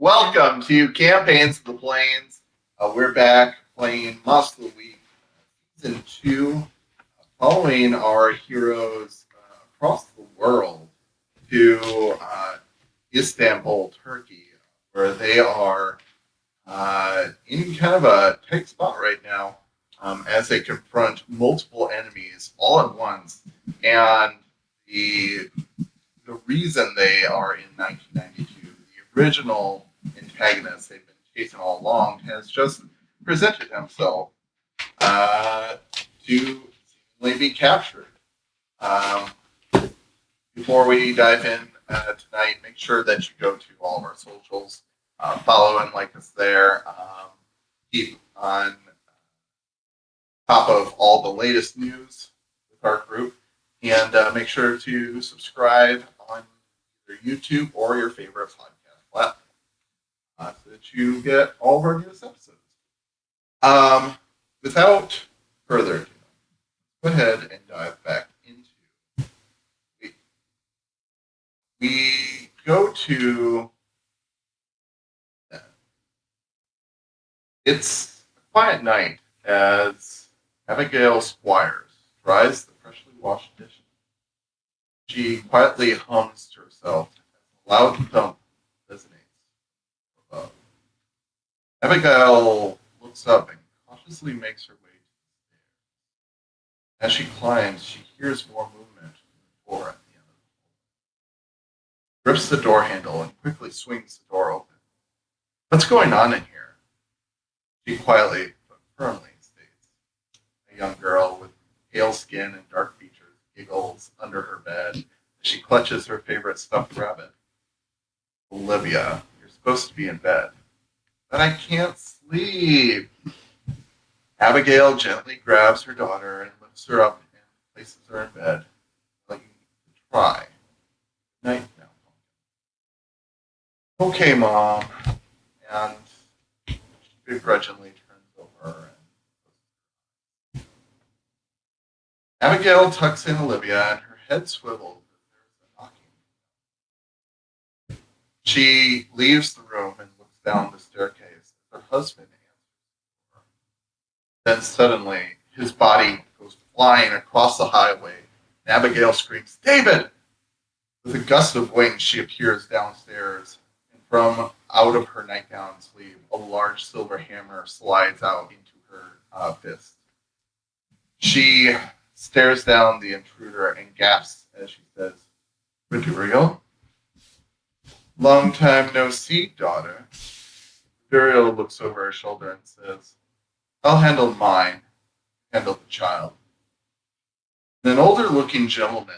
Welcome to Campaigns of the Plains. We're back playing Monster Week Season 2, following our heroes across the world to Istanbul, Turkey, where they are in kind of a tight spot right now as they confront multiple enemies all at once. And the reason they are in 1992, the original antagonist they've been chasing all along, has just presented himself to seemingly be captured. Um, Before we dive in tonight, make sure that you go to all of our socials, follow and like us there, keep on top of all the latest news with our group, and make sure to subscribe on either YouTube or your favorite podcast platform so that you get all of our newest episodes. Without further ado, go ahead and dive back into it. We go to it's a quiet night as Abigail Squires dries the freshly washed dishes. She quietly hums to herself as a loud thump resonates above. Abigail looks up and cautiously makes her way to the stairs. As she climbs, she hears more movement from the door at the end of the hallway. Grips the door handle and quickly swings the door open. What's going on in here? She quietly but firmly states. A young girl with pale skin and dark features giggles under her bed as she clutches her favorite stuffed rabbit. Olivia, you're supposed to be in bed. But I can't sleep. Abigail gently grabs her daughter and lifts her up and places her in bed, letting you to try. Night now. Okay, Mom. And she begrudgingly turns over and Abigail tucks in Olivia and her head swivels as there's a knocking. She leaves the room and looks down the staircase as her husband answers her. Then suddenly, his body goes flying across the highway, and Abigail screams, David! With a gust of wings, she appears downstairs, and from out of her nightgown sleeve, a large silver hammer slides out into her fist. She stares down the intruder and gasps as she says, Rodrigo? Long time no see, daughter. Rodrigo looks over her shoulder and says, I'll handle mine. Handle the child. An older-looking gentleman,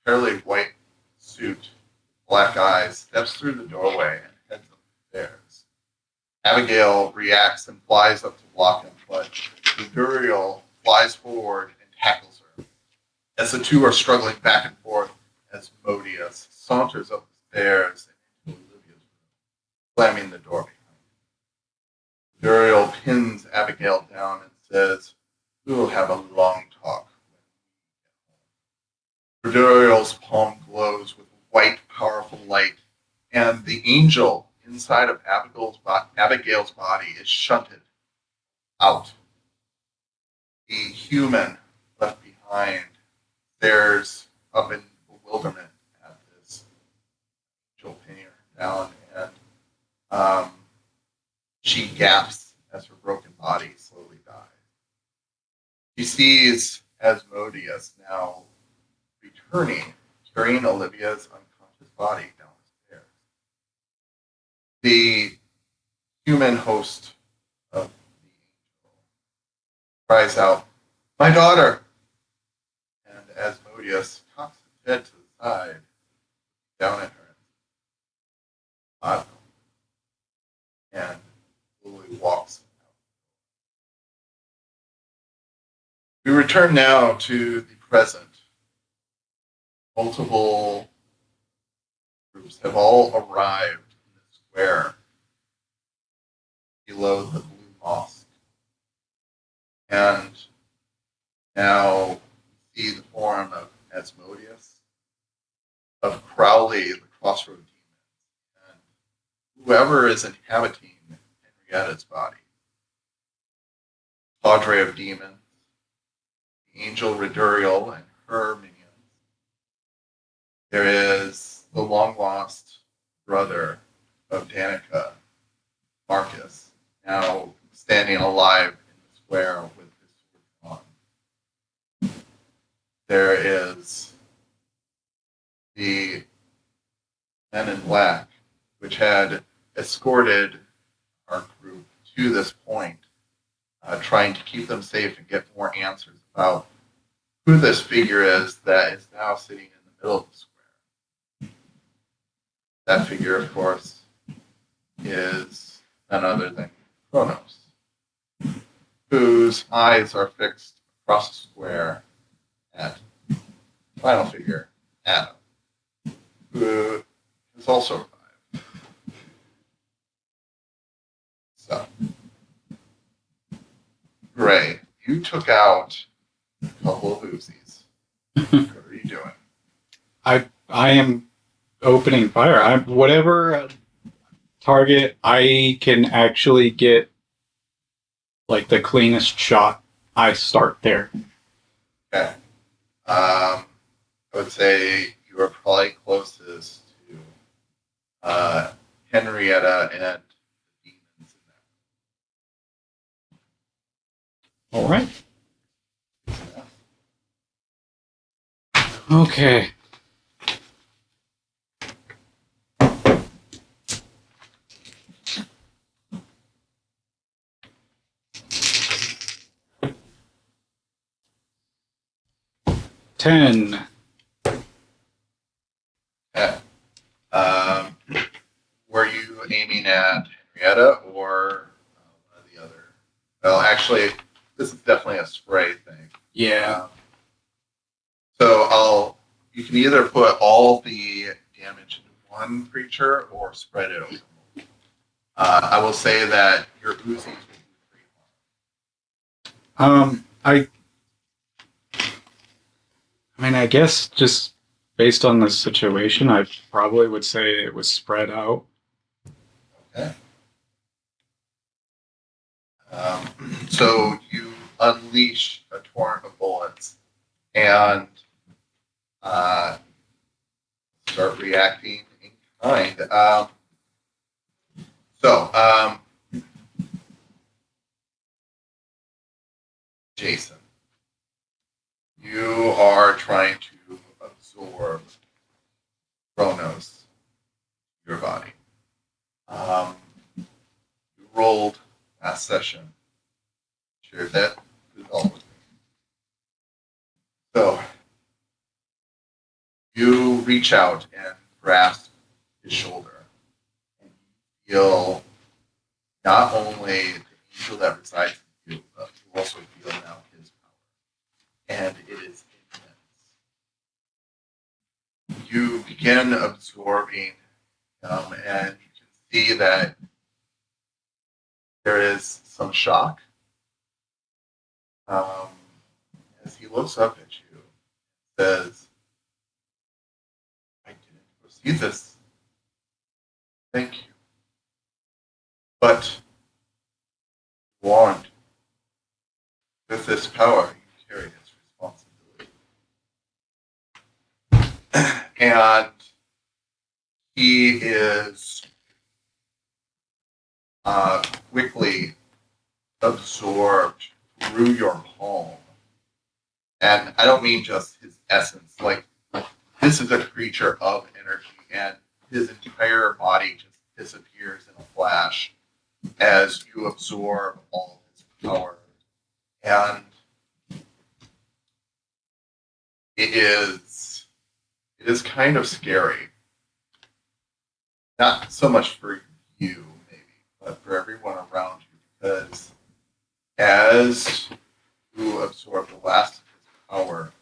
fairly white suit, black eyes, steps through the doorway and heads up the stairs. Abigail reacts and flies up to block him, but Rodrigo flies forward and tackles her. As the two are struggling back and forth, Asmodeus saunters up the stairs and into Olivia's room, slamming the door behind him. Rodrigo pins Abigail down and says, We will have a long talk when we get home. Rodrigo's palm glows with white, powerful light, and the angel inside of Abigail's body is shunted out. The human left behind stares up in bewilderment at this angel pinning her down, and she gasps as her broken body slowly dies. She sees Asmodeus now returning, carrying Olivia's unconscious body down the stairs. The human host of the angel cries out, My daughter! And Asmodeus cocks his head to the side, down at her, and slowly walks out. We return now to the present. Multiple groups have all arrived in the square below the Blue Mosque. And now we see the form of Asmodeus, of Crowley, the Crossroad Demon, and whoever is inhabiting Henrietta's body. Cadre of demons, the angel Reduriel and her minions. There is the long lost brother of Danica, Marcus, now standing alive in the square with his sword drawn. There is the men in black, which had escorted our group to this point, trying to keep them safe and get more answers about who this figure is that is now sitting in the middle of the square. That figure, of course, is none other than Kronos, whose eyes are fixed across the square at the final figure, Adam, who is also revived. So, Gray, you took out a couple of Uzis. What are you doing? I am opening fire. Whatever target I can actually get like the cleanest shot, I start there. Okay. I would say you are probably closest to Henrietta and the demons in All right. Okay. Ten. Okay. Were you aiming at Henrietta or one of the other? Well, actually, this is definitely a spray thing. Yeah. So you can either put all the damage into one creature or spread it over. I will say that your Uzis will do pretty I guess just based on the situation, I probably would say it was spread out. Okay. So you unleash a torrent of bullets and start reacting in kind. Jason, you are trying to absorb Kronos your body. You rolled last session. Shared that result with me. So you reach out and grasp his shoulder, and you feel not only the angel that resides in you, but you also feel now his power, and it is immense. You begin absorbing him, and you can see that there is some shock as he looks up at you and says, I didn't foresee this. Thank you. But warned, with this power, you carry its responsibility. And he is quickly absorbed through your palm. And I don't mean just his essence. Like, this is a creature of energy, and his entire body just disappears in a flash as you absorb all his power. And it is kind of scary. Not so much for you, maybe, but for everyone around you, because as you absorb the last of his power,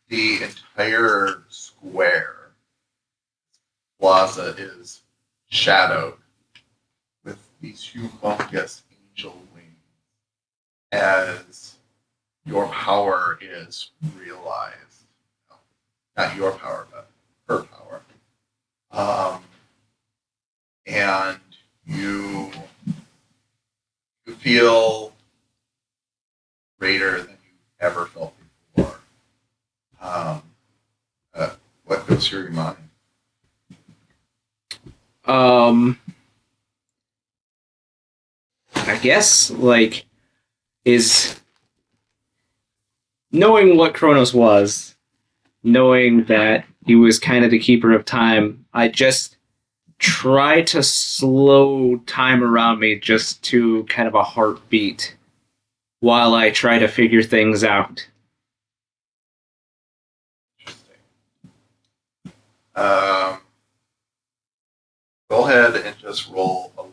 the entire square plaza is shadowed with these humongous angel wings as your power is realized. No, not your power, but her power. and you feel greater than you've ever felt before. Um, what goes through your mind? I guess like is knowing what Kronos was, knowing that he was kind of the keeper of time. I just try to slow time around me just to kind of a heartbeat while I try to figure things out. Interesting. Um, Go ahead and just roll a weird.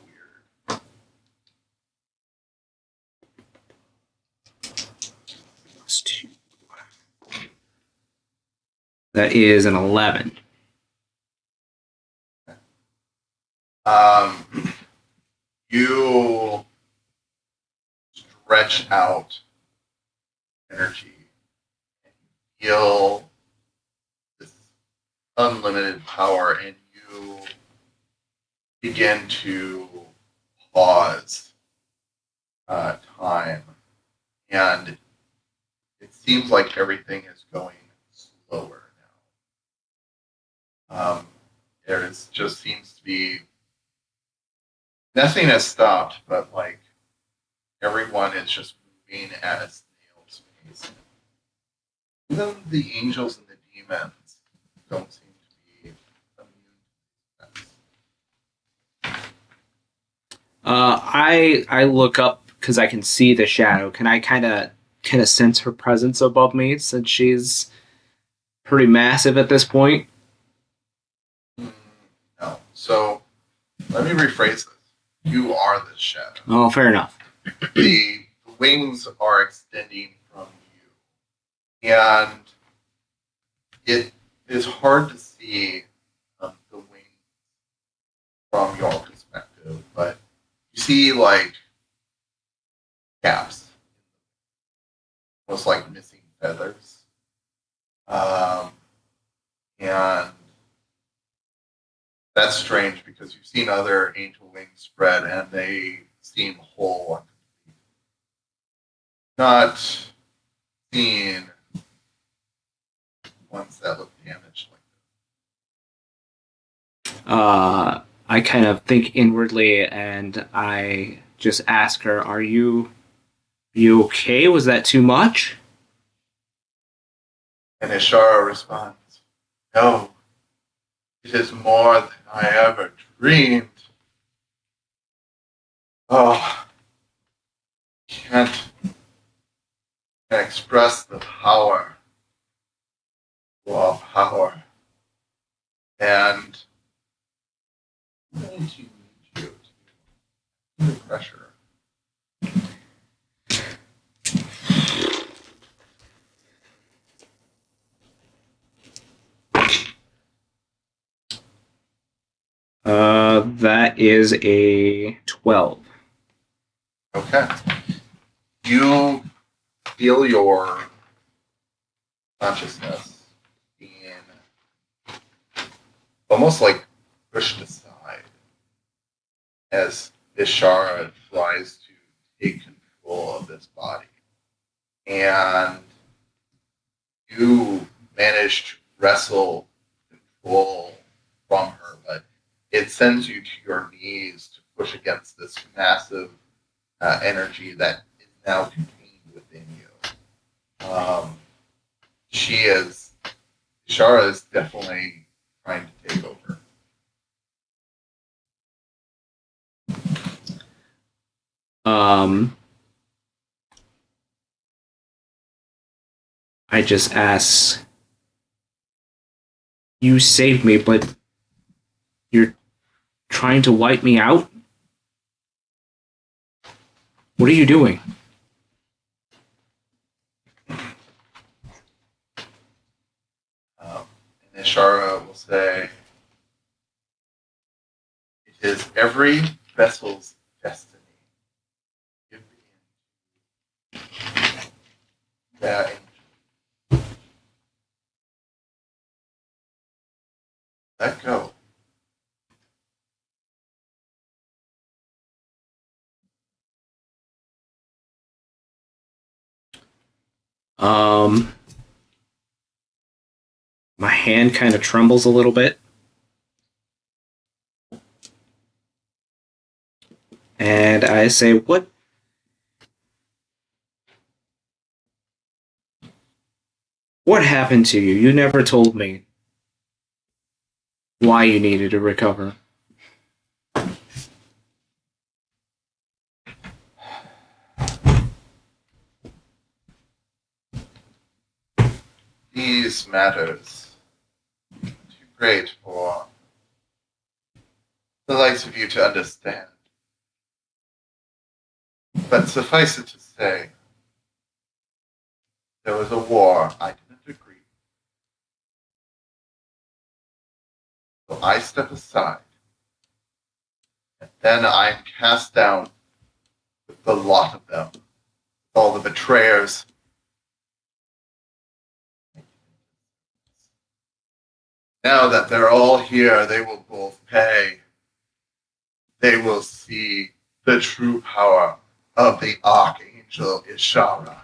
That is an 11. You stretch out energy and you feel this unlimited power, and you begin to pause time, and it seems like everything is going slower now. There is just seems to be nothing has stopped, but like everyone is just moving at a snail's pace. Even the angels and the demons don't seem to be immune to this. I look up because I can see the shadow. Can I kind of sense her presence above me since she's pretty massive at this point? No. So let me rephrase this. You are the shadow. Oh, fair enough. The wings are extending from you, and it is hard to see the wings from your perspective, but you see like gaps, almost like missing feathers, and that's strange because you've seen other angel wings spread and they seem whole and complete. Not seen ones that look damaged like I kind of think inwardly and I just ask her, "Are you okay? Was that too much?" this. And Ishara responds, "No, it is more than I ever dreamed. Oh, can't express the power, raw power, and I'm going to need you to feel the pressure." That is a 12. Okay. You feel your consciousness being almost like pushed aside as Ishara tries to take control of this body. And you manage to wrestle control from her, but it sends you to your knees to push against this massive energy that is now contained within you. Ishara is definitely trying to take over. I just ask, "You saved me, but you're trying to wipe me out? What are you doing?" And Ishara will say, "It is every vessel's destiny. Give in that let go. My hand kind of trembles a little bit. And I say, What happened to you? You never told me why you needed to recover. These matters too great for the likes of you to understand. But suffice it to say, there was a war I didn't agree. So I step aside, and then I'm cast down with the lot of them, all the betrayers. Now that they're all here, they will both pay. They will see the true power of the Archangel Ishara.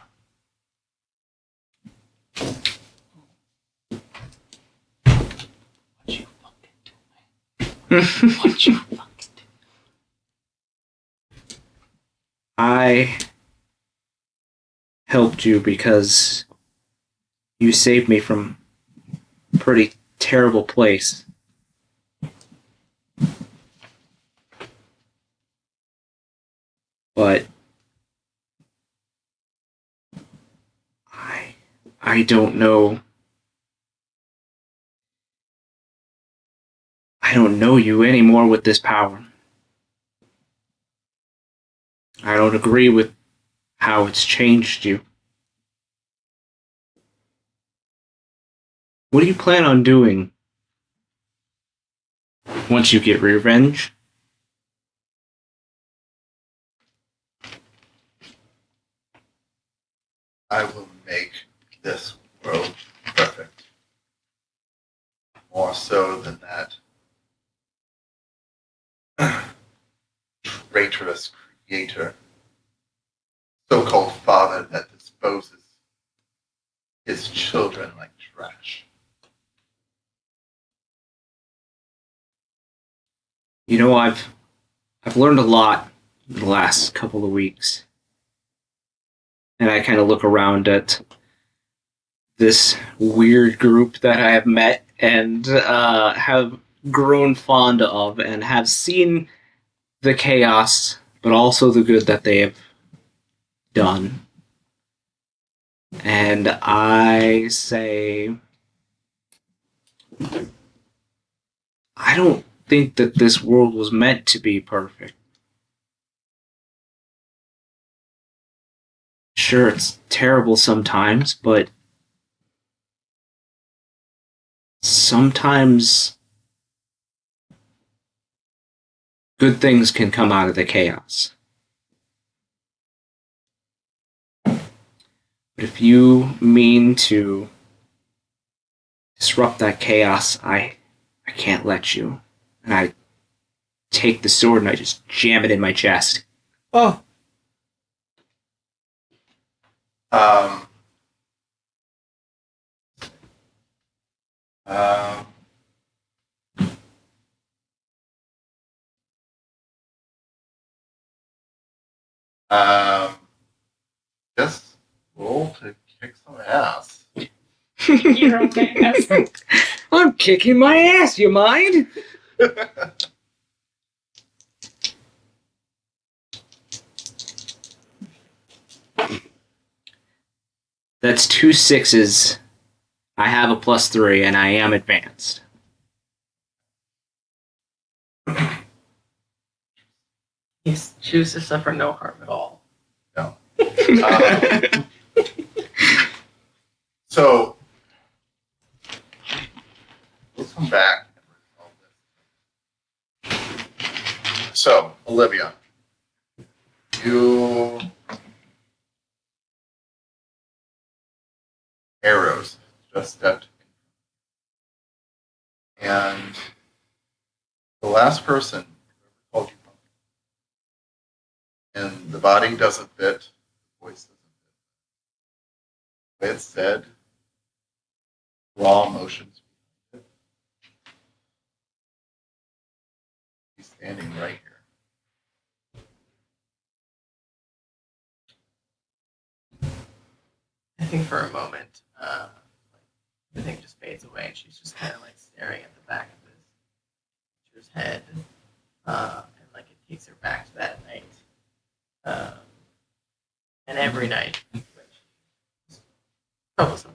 What you fucking do? I helped you because you saved me from a pretty terrible place. But I don't know. I don't know you anymore with this power. I don't agree with how it's changed you. What do you plan on doing once you get revenge? I will make this world perfect. More so than that traitorous creator, so-called father that disposes his children like trash. You know, I've learned a lot in the last couple of weeks. And I kind of look around at this weird group that I have met and have grown fond of and have seen the chaos, but also the good that they have done. And I say, I don't think that this world was meant to be perfect. Sure, it's terrible sometimes, but sometimes good things can come out of the chaos. But if you mean to disrupt that chaos, I can't let you. And I take the sword and I just jam it in my chest. Oh. Um, just roll to kick some ass. You're okay. I'm kicking my ass, you mind? That's 2 6s. I have a +3 and I am advanced. You choose to suffer no harm at all. No. So let's come back and resolve this. So, Olivia, you arrows just stepped in. And the last person who ever called you pumpkin, and the body doesn't fit, the voice doesn't fit. way it's said, raw emotions. He's standing right here. I think for a moment, the thing just fades away, and she's just kind of like staring at the back of this creature's head, and like it takes her back to that night, and every night when she's troublesome.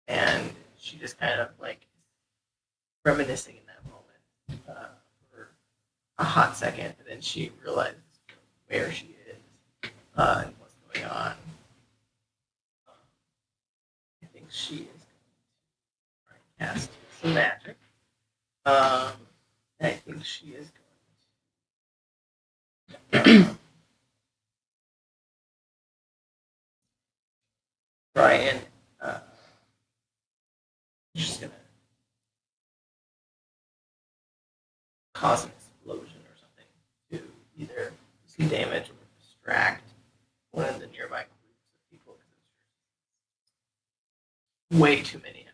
And she just kind of like reminiscing in that moment for a hot second, and then she realizes where she is and what's going on. I think she is going to try and cast some magic. And I think she is going to try and she's going to cause an explosion or something to either do damage or distract one of the nearby groups of people because there's way too many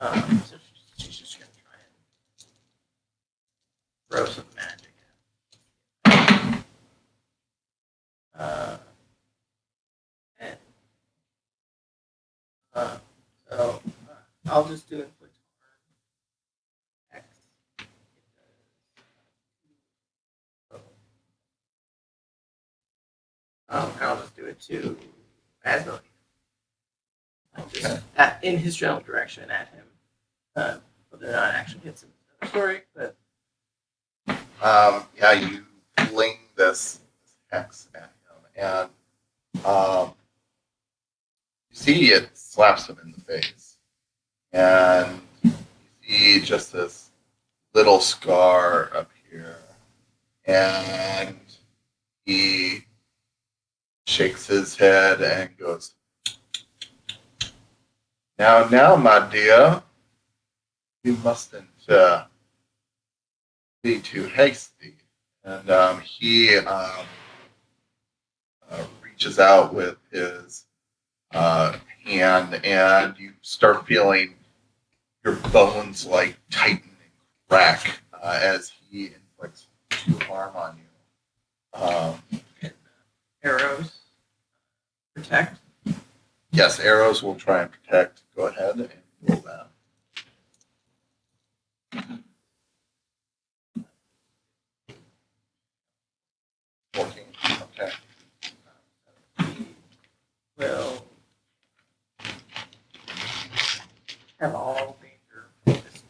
enemies. So she's just going to try and throw some magic at and so I'll just do inflict harm. X. I'll just do it to Asmodius. Just in his general direction at him. Whether or not it actually hits him is another story, but Yeah, you fling this hex at him, and you see it slaps him in the face, and you see just this little scar up here, and he shakes his head and goes, now, my dear, you mustn't be too hasty. And he reaches out with his hand, and you start feeling your bones like tighten and crack as he inflicts 2 harm on you. arrows protect. Yes, arrows will try and protect. Go ahead and roll that. 14. Okay. He will have all danger focused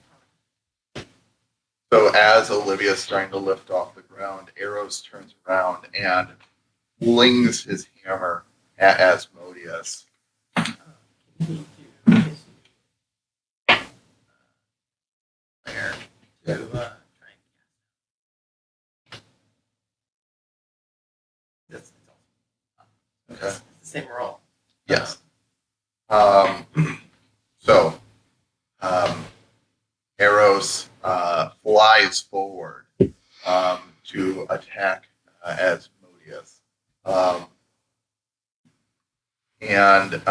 on So as Olivia is starting to lift off the ground, Arrows turns around and flings his hammer at Asmodeus. he do his player to try and cast. That's Okay. it's the same roll. Yes. So Arrows flies forward to attack Asmodeus. And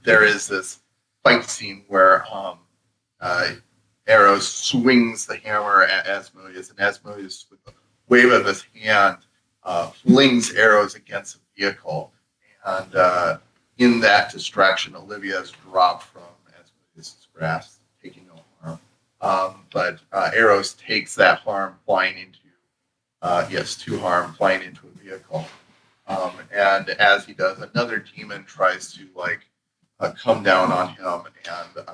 there is this fight scene where Arrows swings the hammer at Asmodeus, and Asmodeus, with a wave of his hand, flings arrows against the vehicle. And in that distraction, Olivia is dropped from Asmodeus' grasp, taking no harm. But Arrows takes that harm flying into, 2 harm flying into a vehicle. And as he does, another demon tries to come down on him, and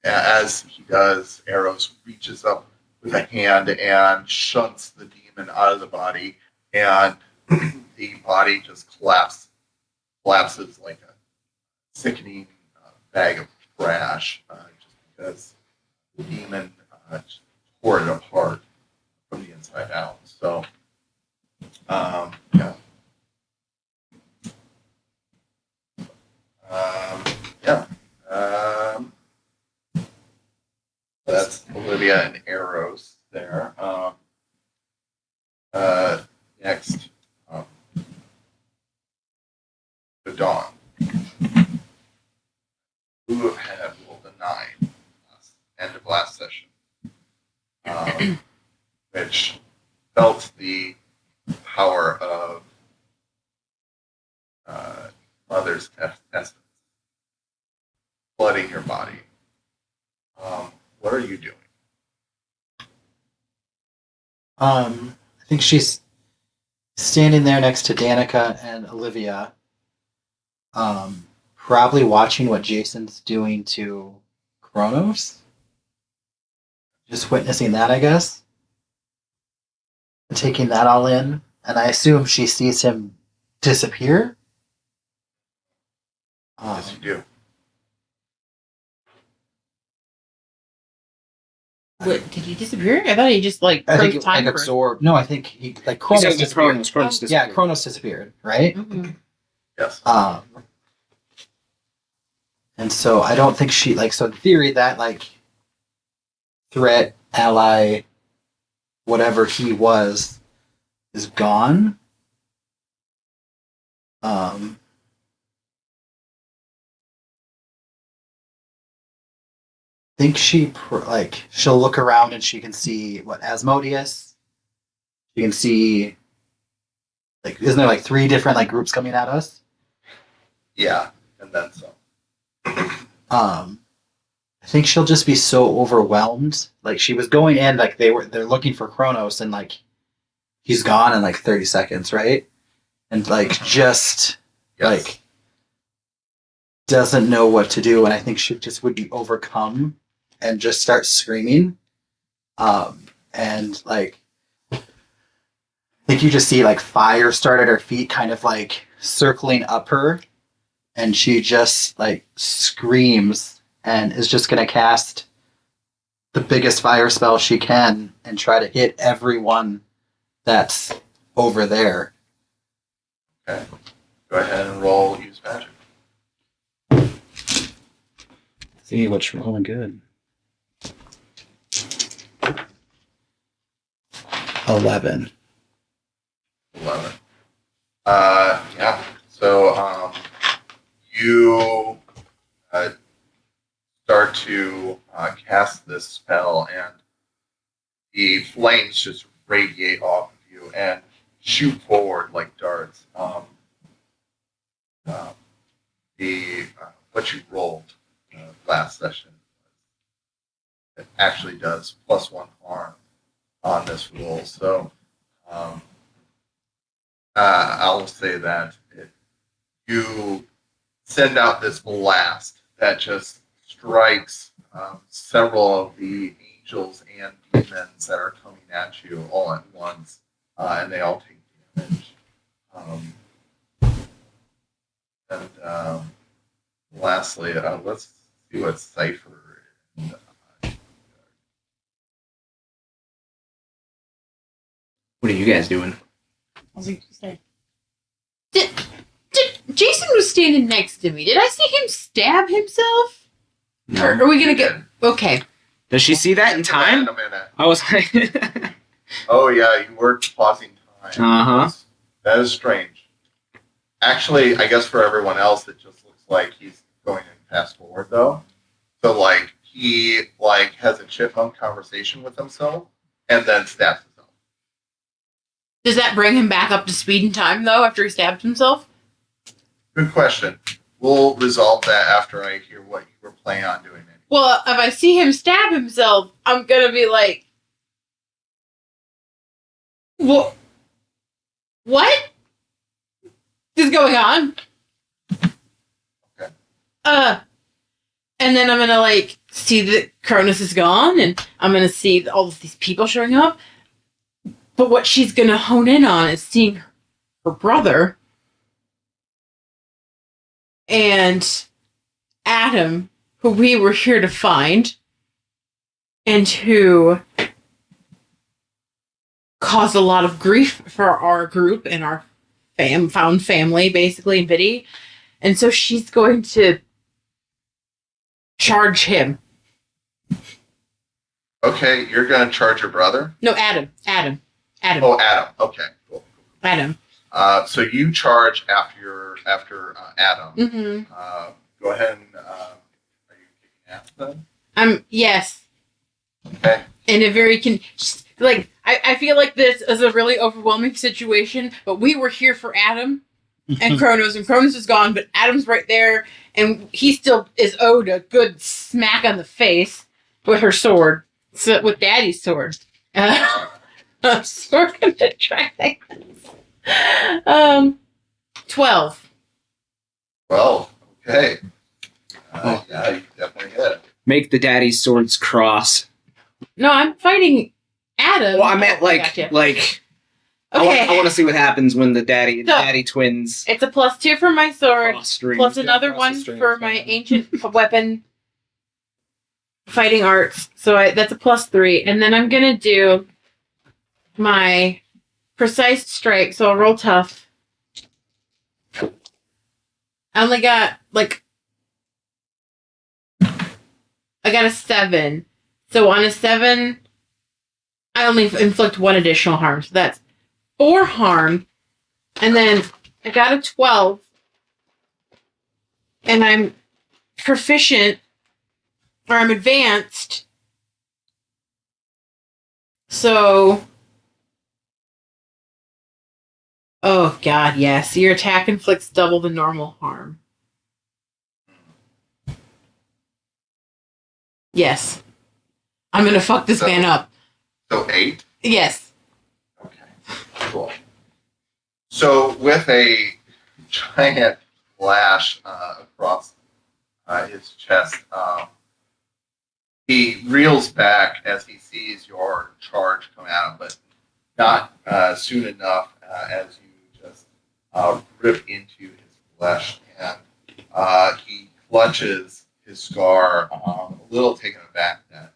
as he does, Arrows reaches up with a hand and shunts the demon out of the body, and the body just collapses like a sickening bag of trash, just because the demon just tore it apart from the inside out. So, yeah. That's Olivia and Arrows there. Next the dawn. Who had rolled a 9 end of last session, which felt the power of Mother's essence flooding your body. What are you doing? I think she's standing there next to Danica and Olivia, probably watching what Jason's doing to Kronos. Just witnessing that, I guess. And taking that all in. And I assume she sees him disappear. Yes, you do. What, did he disappear? I thought he just I think froze it time like for- absorbed. No, I think he like He Kronos says it's disappeared. Kronos. Kronos Yeah, disappeared. Kronos disappeared, right? Mhm. Yes. And so I don't think she so in theory that threat, ally, whatever he was, is gone. Think she she'll look around and she can see what Asmodeus. She can see isn't there 3 different groups coming at us? Yeah, and then some. I think she'll just be so overwhelmed. She was going in they're looking for Kronos and he's gone in 30 seconds, right? And just Yes. doesn't know what to do, and I think she just would be overcome and just start screaming. And I think you just see fire start at her feet, kind of circling up her, and she just screams and is just gonna cast the biggest fire spell she can and try to hit everyone that's over there. Okay. Go ahead and roll use magic. See what's rolling good. 11. 11. Yeah. So you start to cast this spell, and the flames just radiate off of you and shoot forward like darts. What you rolled last session, it actually does +1 harm on this roll. So I'll say that you send out this blast that just strikes several of the angels and demons that are coming at you all at once, and they all take damage. Lastly, let's see what Cipher is. What are you guys doing? I was like, sorry. Jason was standing next to me. Did I see him stab himself? Or are we gonna get okay? Does she see that in time? In a minute. I was like, Oh yeah, you were pausing time. Uh-huh. That is strange. Actually, I guess for everyone else, it just looks like he's going fast forward though. So he has a chipmunk conversation with himself and then stabs himself. Does that bring him back up to speed and time though after he stabbed himself? Good question. We'll resolve that after I hear what you were planning on doing. Well, if I see him stab himself, I'm gonna be like, what is going on? Okay. And then I'm gonna see that Cronus is gone, and I'm gonna see all of these people showing up. But what she's gonna hone in on is seeing her brother and Adam, who we were here to find, and who caused a lot of grief for our group and our found family, basically, in Biddy. And so she's going to charge him. Okay, you're going to charge your brother? No, Adam. Oh, Adam. Okay, cool. Adam. So you charge after Adam. Mm-hmm. Go ahead and are you kicking ass then? Yes. Okay. In a very I feel like this is a really overwhelming situation, but we were here for Adam and Kronos is gone, but Adam's right there, and he still is owed a good smack on the face with her sword, with Daddy's sword. So we're gonna try that. 12. Well, okay. Yeah, you definitely hit. Make the daddy's swords cross. No, I'm fighting Adam. Well, I meant Gotcha. like. Okay. I want to see what happens when the daddy twins It's a +2 for my sword, cross streams. plus another cross the one streams, for my yeah. ancient weapon fighting arts. So that's a +3. And then I'm going to do my precise strike. So I'll roll tough. I only got I got a 7. So on a 7, I only inflict 1 additional harm. So that's 4 harm. And then I got a 12. And I'm proficient, or I'm advanced. So, oh god, yes. Your attack inflicts double the normal harm. Yes. I'm gonna fuck this man up. So 8? Yes. Okay. Cool. So with a giant lash across his chest, he reels back as he sees your charge come at him, but not soon enough as you just rip into his flesh, and he clutches his scar, a little taken aback that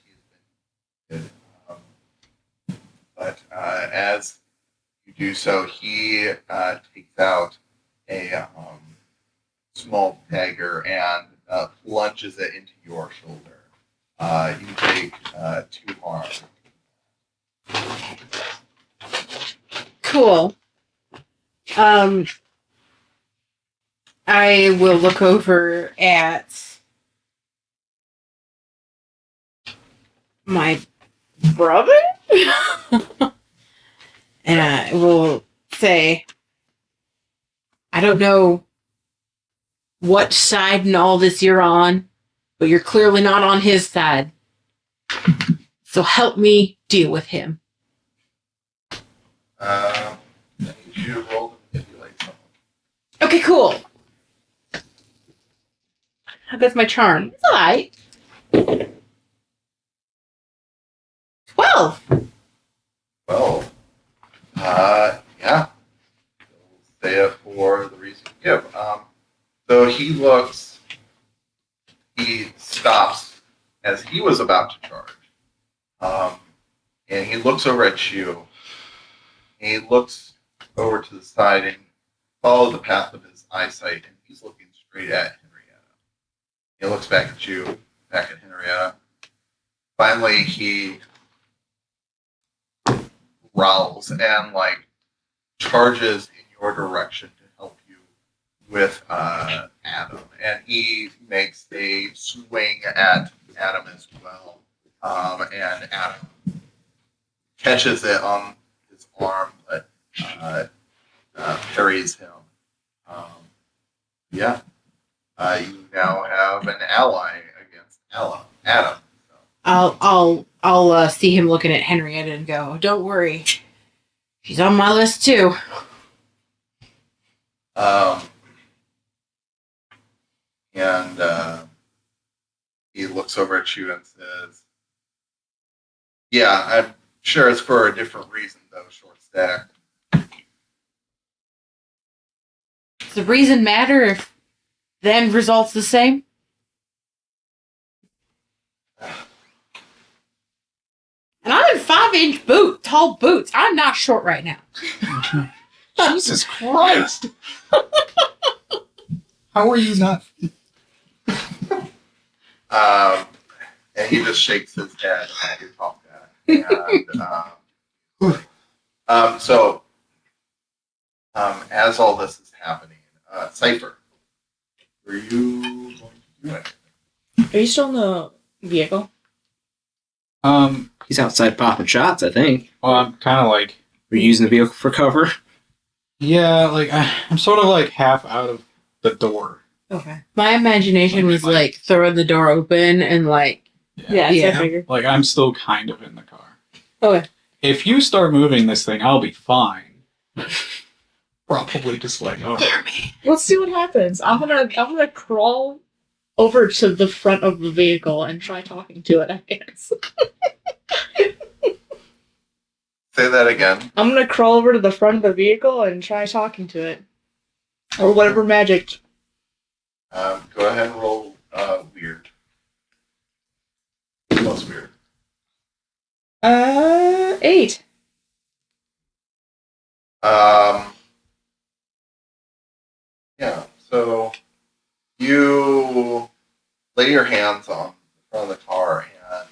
he's been hit. But as you do so, he takes out a small dagger and plunges it into your shoulder. You take 2 harm. Cool. I will look over at my brother and I will say, I don't know what side in all this you're on, but you're clearly not on his side. So help me deal with him. I need you to roll to manipulate someone. Okay, cool. That's my charm. It's alright. 12. Well, yeah. Say it for the reason you give. So he stops as he was about to charge. And he looks over at you. He looks over to the side and follows the path of his eyesight, and he's looking straight at Henrietta. He looks back at you, back at Henrietta. Finally, he growls and charges in your direction to help you with Adam, and he makes a swing at Adam as well, and Adam catches it on his arm, but parries him. Yeah, you now have an ally against Adam. So. I'll see him looking at Henrietta and go, don't worry. She's on my list too. And he looks over at you and says, yeah, I'm sure it's for a different reason, though, short stack. Does the reason matter if the end result's the same? And I'm in 5-inch tall boots. I'm not short right now. Jesus Christ! How are you not? And he just shakes his head at your talk back. And so as all this is happening, Cipher, are you going to do it? Are you still in the vehicle? He's outside popping shots, I think. Well, I'm kind of like, We're using the vehicle for cover. yeah, like I'm sort of like half out of the door. Okay. My imagination was like throwing the door open and like Yeah, Yeah. I figured. Like I'm still kind of in the car. Okay. If you start moving this thing, I'll be fine. Probably just like, oh, Let's see what happens. I'm gonna crawl over to the front of the vehicle and try talking to it, I guess. Say that again. I'm gonna crawl over to the front of the vehicle and try talking to it. Or whatever magic. Go ahead and roll weird. Plus weird. 8. Yeah, so you lay your hands on the front of the car and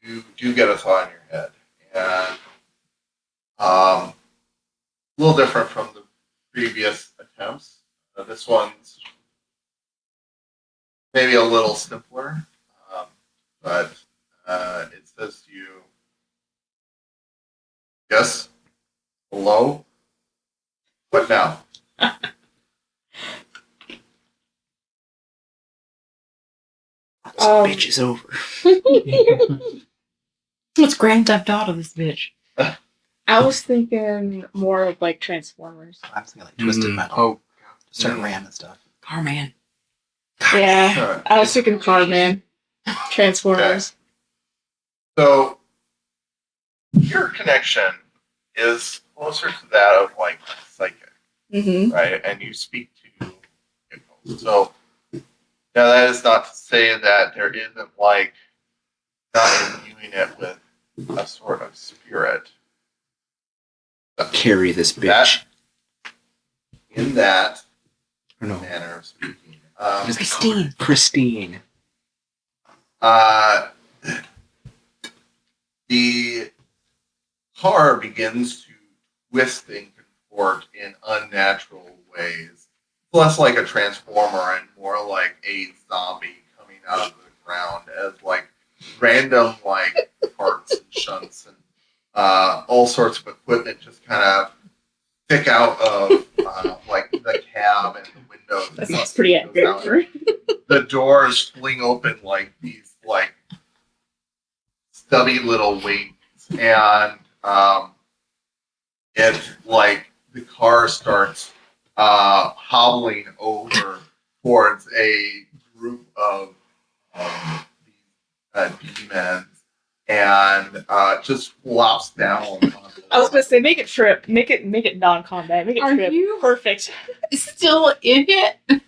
you do get a thought in your head. And a little different from the previous attempts. This one's maybe a little simpler, but it says to you, yes, hello, what now? This bitch is over. let's Grand Theft Auto this bitch. I was thinking more of like Transformers. I was thinking like Twisted Metal. oh, Just start ramming stuff. Carman. Yeah. I was thinking Carman. Transformers. So your connection is closer to that of like psychic, Mm-hmm. right? And you speak to people. So now that is not to say that there isn't like not imbuing it with a sort of spirit. Carry this bitch. That, in that Or no. manner of speaking. What is it called? Christine. The car begins to twist and contort in unnatural ways. Less like a transformer and more like a zombie coming out of the ground as like random like parts and shunts and all sorts of equipment just kind of stick out of like the cab and the windows. That and sounds stuff pretty that goes out. accurate. The doors fling open like these like stubby little wings, and it like the car starts hobbling over towards a group of these demons, and just flops down. On I was gonna say make it trip. Make it non-combat. Make it Are trip. you- Perfect. Still in it?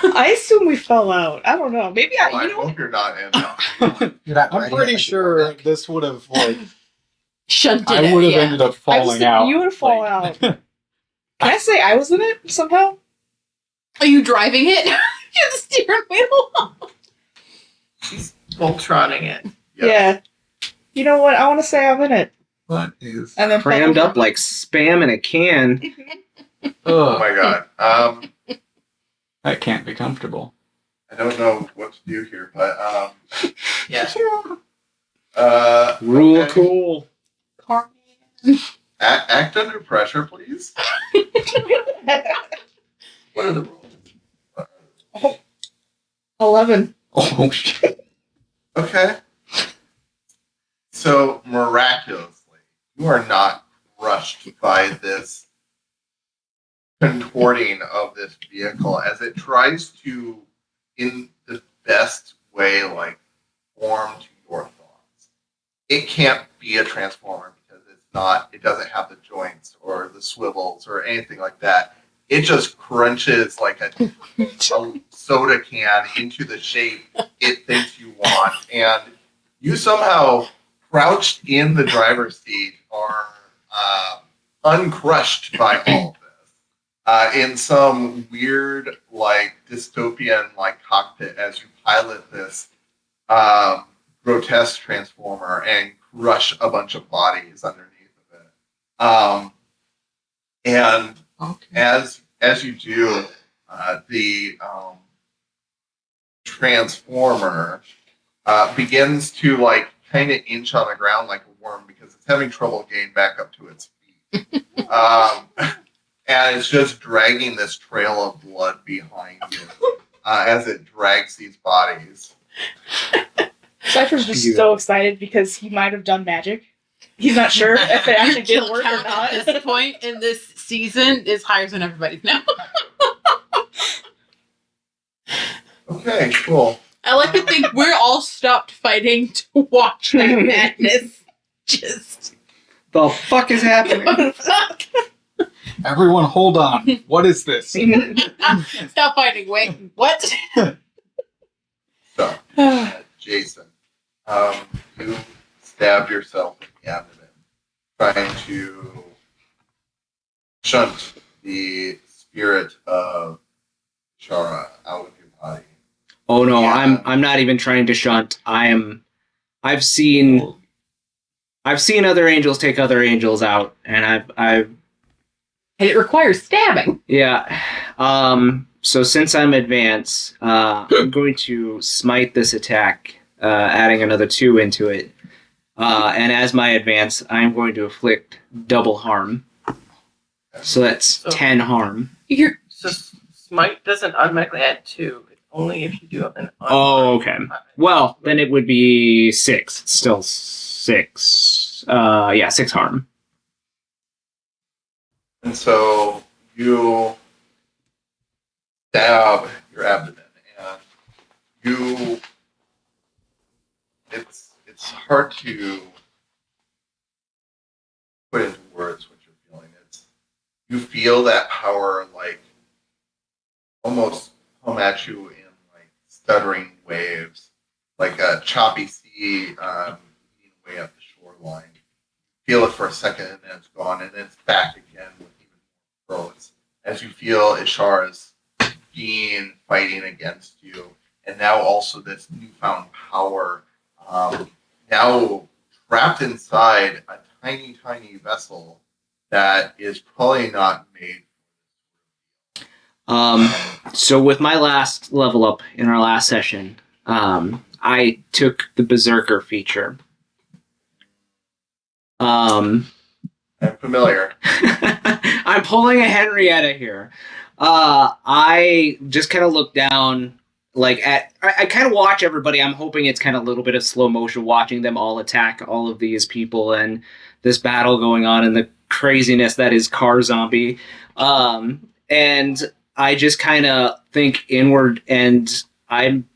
I assume we fell out. I don't know. Maybe I you know hope you're not in that. You're not I'm riding pretty it like sure you're this would have like Shunted I it, would have yeah. ended up I just falling think out. you would fall Like- out. Can I say I was in it somehow? Are you driving it? You're the steering wheel. She's Voltroning it. Yes. Yeah. You know what? I want to say I'm in it. What is? And then Crammed up like spam in a can. Oh Ugh, my god. that can't be comfortable. I don't know what to do here, but Yeah. Rule okay. cool. Act under pressure, please. What are the rules? 11. Oh shit! Okay. So miraculously, you are not crushed by this contorting of this vehicle as it tries to, in the best way, like form to your thoughts. It can't be a transformer because it's not. It doesn't have the joints or the swivels or anything like that. It just crunches like a soda can into the shape it thinks you want, and you somehow, crouched in the driver's seat, are uncrushed by all of this. In some weird, like dystopian, like cockpit as you pilot this grotesque transformer and crush a bunch of bodies underneath of it. And Okay. As you do, the transformer begins to like kind of inch on the ground like a worm because it's having trouble getting back up to its feet. And it's just dragging this trail of blood behind it as it drags these bodies. Cypher's just so excited because he might have done magic. He's not sure if it actually did Kill work or count not. at this point in this season is higher than everybody's now. Okay, cool. I like to think we're all stopped fighting to watch that madness. Just The fuck is happening? fuck. Everyone, hold on. What is this? Stop fighting. Wait, what? So, Jason, you stabbed yourself in the abdomen, trying to shunt the spirit of Shara out of your body. Oh no, Yeah. I'm not even trying to shunt. I've seen other angels take other angels out, and I've And it requires stabbing. yeah. So since I'm advanced, I'm going to smite this attack, adding another 2 into it. And as my advance, I'm going to inflict double harm. So that's So- 10 harm. You're So smite doesn't automatically add 2. It's only if you do an Oh, okay. Well, then it would be 6. It's still 6. 6 harm. And so you stab your abdomen, and it's hard to put into words what you're feeling. You feel that power like almost come at you in like stuttering waves, like a choppy sea eating away at the shoreline. Feel it for a second and then it's gone, and then it's back again with even more growth as you feel Ishara's being fighting against you, and now also this newfound power, now trapped inside a tiny vessel that is probably not made. So with my last level up in our last session, I took the Berserker feature. I'm familiar. I'm pulling a Henrietta here. I just kind of look down, like I kind of watch everybody. I'm hoping it's kind of a little bit of slow motion, watching them all attack all of these people and this battle going on and the craziness that is Car Zombie. And I just kind of think inward, and I'm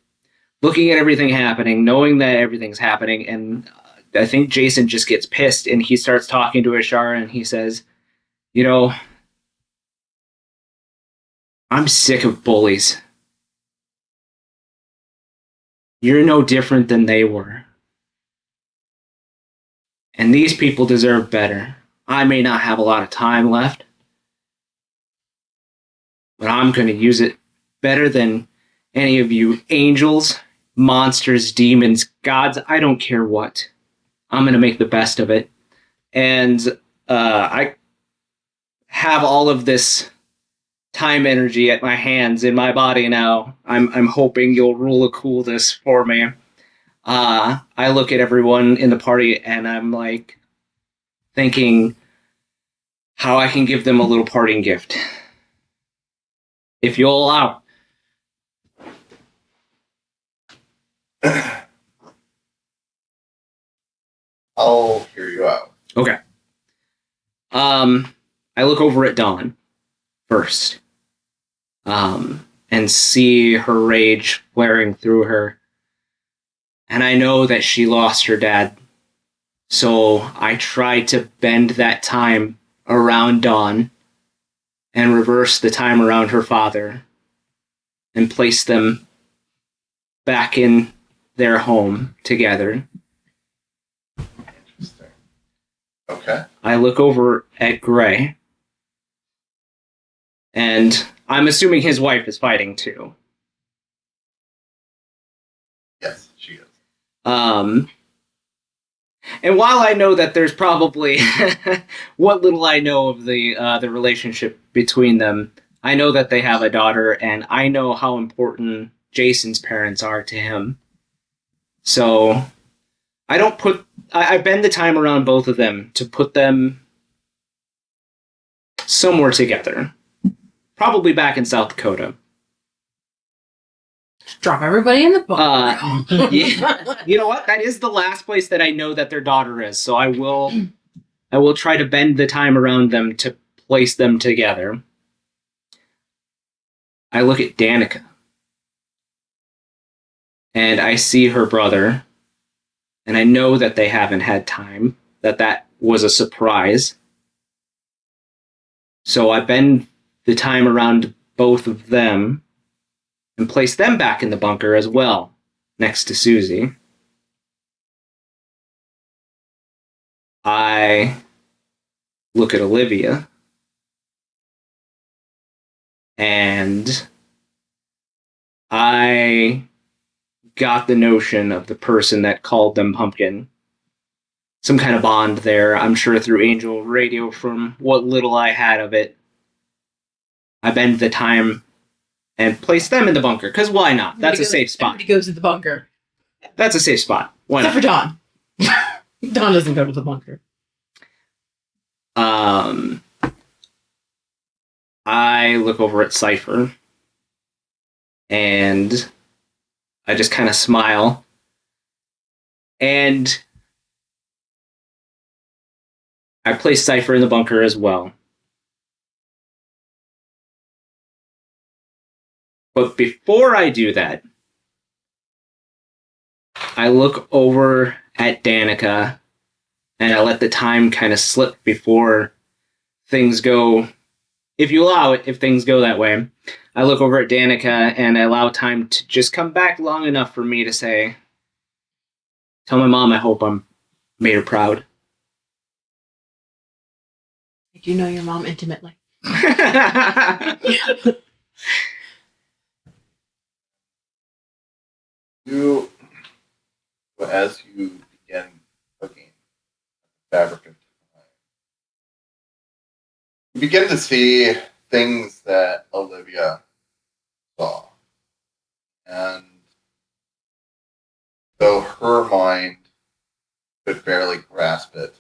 looking at everything happening, knowing that everything's happening, and I think Jason just gets pissed, and he starts talking to Ishara, and he says, you know, I'm sick of bullies. You're no different than they were. And these people deserve better. I may not have a lot of time left, but I'm going to use it better than any of you angels, monsters, demons, gods, I don't care what. I'm going to make the best of it. And I have all of this time energy at my hands in my body now. I'm hoping you'll rule a coolness for me. I look at everyone in the party and I'm like thinking how I can give them a little parting gift. If you'll allow. I'll hear you out. Okay. I look over at Dawn first. And see her rage flaring through her. And I know that she lost her dad. So I try to bend that time around Dawn and reverse the time around her father and place them back in their home together. Interesting. Okay. I look over at Gray, and I'm assuming his wife is fighting too. Yes, she is. And while I know that there's probably what little I know of the relationship between them, I know that they have a daughter, and I know how important Jason's parents are to him. So I don't put. I bend the time around both of them to put them somewhere together. Probably back in South Dakota. Drop everybody in the boat. Yeah. You know what? That is the last place that I know that their daughter is. So I will try to bend the time around them to place them together. I look at Danica. And I see her brother. And I know that they haven't had time. That was a surprise. So I bend the time around both of them and place them back in the bunker as well, next to Susie. I look at Olivia, and I got the notion of the person that called them Pumpkin. Some kind of bond there, I'm sure through Angel Radio from what little I had of it. I bend the time and place them in the bunker, because why not? That's a safe spot. Everybody goes to the bunker. That's a safe spot. Why Except not? for Dawn. Dawn doesn't go to the bunker. I look over at Cipher, and I just kind of smile. And I place Cipher in the bunker as well. But before I do that, I look over at Danica, and I let the time kind of slip before things go. If you allow it, if things go that way, I look over at Danica and I allow time to just come back long enough for me to say, tell my mom I hope I'm made her proud. I do know your mom intimately. You, as you begin cooking fabric of time, you begin to see things that Olivia saw. And though her mind could barely grasp it,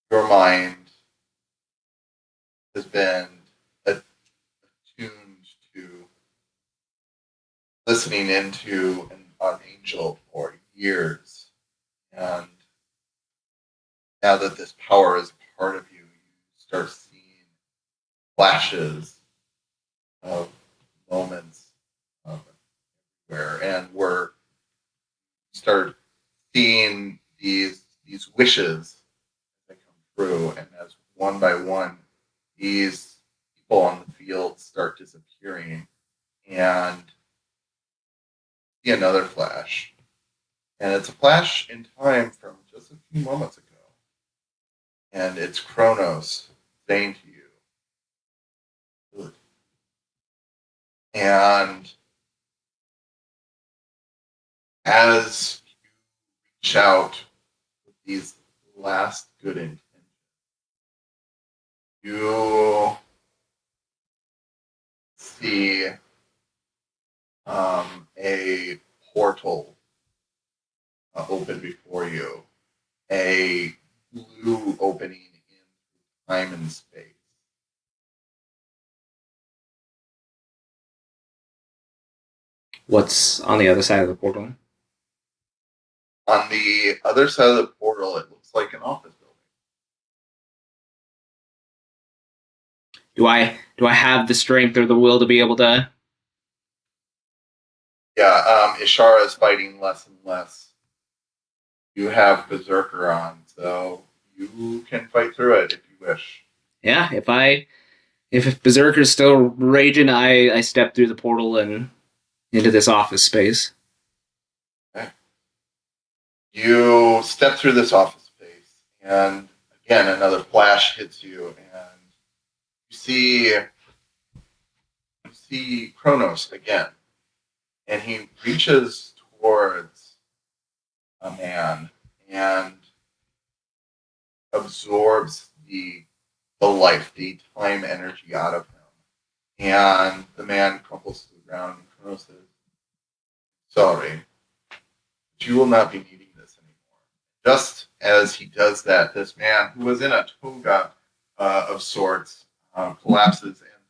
your mind has been attuned to listening into an angel for years. And now that this power is part of you, you start seeing flashes of moments of where, and where you start seeing these wishes that come through, and as one by one these people on the field start disappearing, and see another flash. And it's a flash in time from just a few moments ago. And it's Kronos saying to you, good. And as you reach out with these last good intentions, you see a portal open before you, a blue opening in time and space. What's on the other side of the portal? On the other side of the portal, it looks like an office building. Do I have the strength or the will to be able to? Yeah, Ishara is fighting less and less. You have Berserker on, so you can fight through it if you wish. Yeah, if Berserker's still raging, I step through the portal and into this office space. Okay. You step through this office space, and again, another flash hits you, and you see Kronos again, and he reaches towards a man, and absorbs the life, the time energy out of him. And the man crumples to the ground and Kronos says, sorry, but you will not be needing this anymore. Just as he does that, this man, who was in a toga of sorts, collapses. And in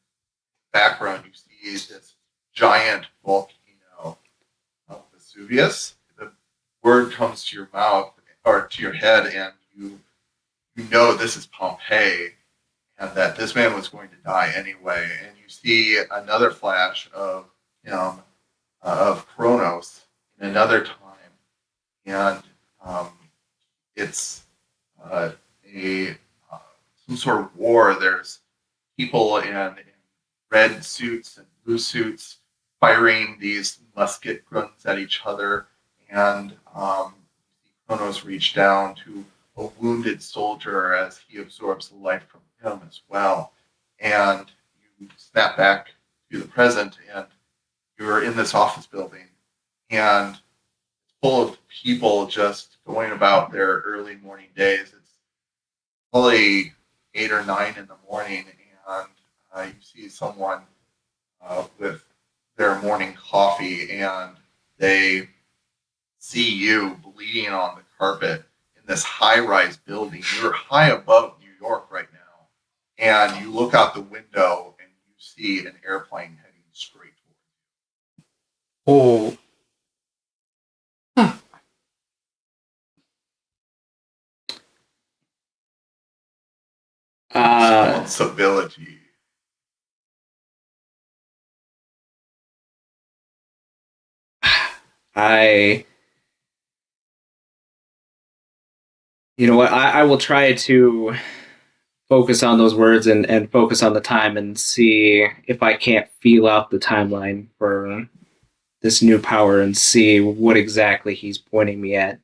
the background, you see this giant volcano of Vesuvius. The word comes to your mouth or to your head, and you know this is Pompeii, and that this man was going to die anyway. And you see another flash of him, of Kronos, in another time, and it's a some sort of war. There's people in red suits and blue suits firing these musket guns at each other, and Kronos reach down to a wounded soldier as he absorbs the life from him as well. And you snap back to the present, and you're in this office building, and it's full of people just going about their early morning days. It's probably 8 or 9 in the morning, and you see someone with their morning coffee, and they see you bleeding on the carpet in this high-rise building. You're high above New York right now, and you look out the window and you see an airplane heading straight towards you. Oh, Responsibility. You know what? I will try to focus on those words and focus on the time and see if I can't feel out the timeline for this new power and see what exactly he's pointing me at.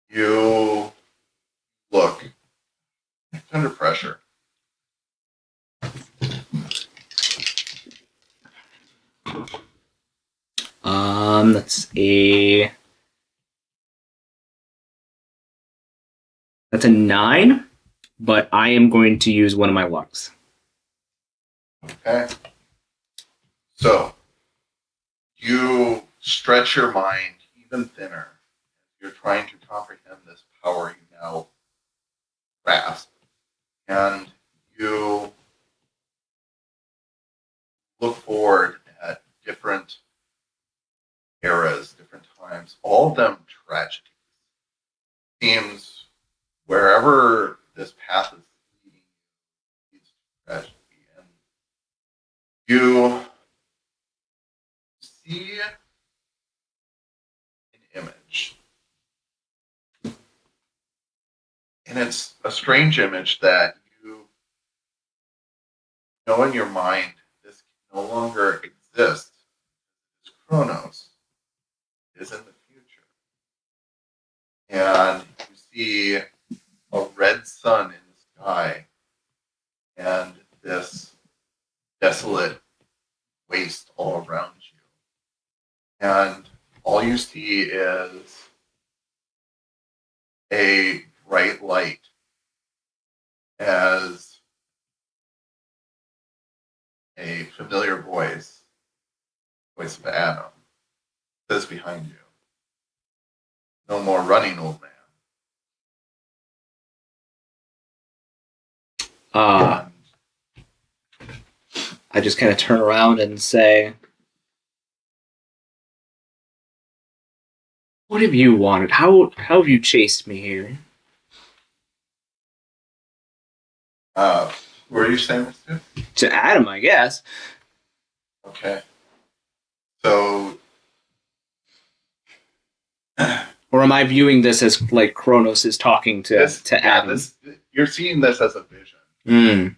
You look under pressure. That's a 9, but I am going to use one of my lucks. Okay. So you stretch your mind even thinner. You're trying to comprehend this power you now grasp. And you look forward at different eras, different times, all of them tragedies. Seems wherever this path is leading leads to tragedy. And you see an image. And it's a strange image that you know in your mind this can no longer exist. This Kronos is in the future. And you see a red sun in the sky and this desolate waste all around you. And all you see is a bright light as a familiar voice of Adam, says behind you, no more running, old man. And I just kind of turn around and say, what have you wanted? How have you chased me here? Who are you saying this to? To Adam, I guess. Okay. So, Or am I viewing this as like Kronos is talking to Adam? You're seeing this as a vision. Mm.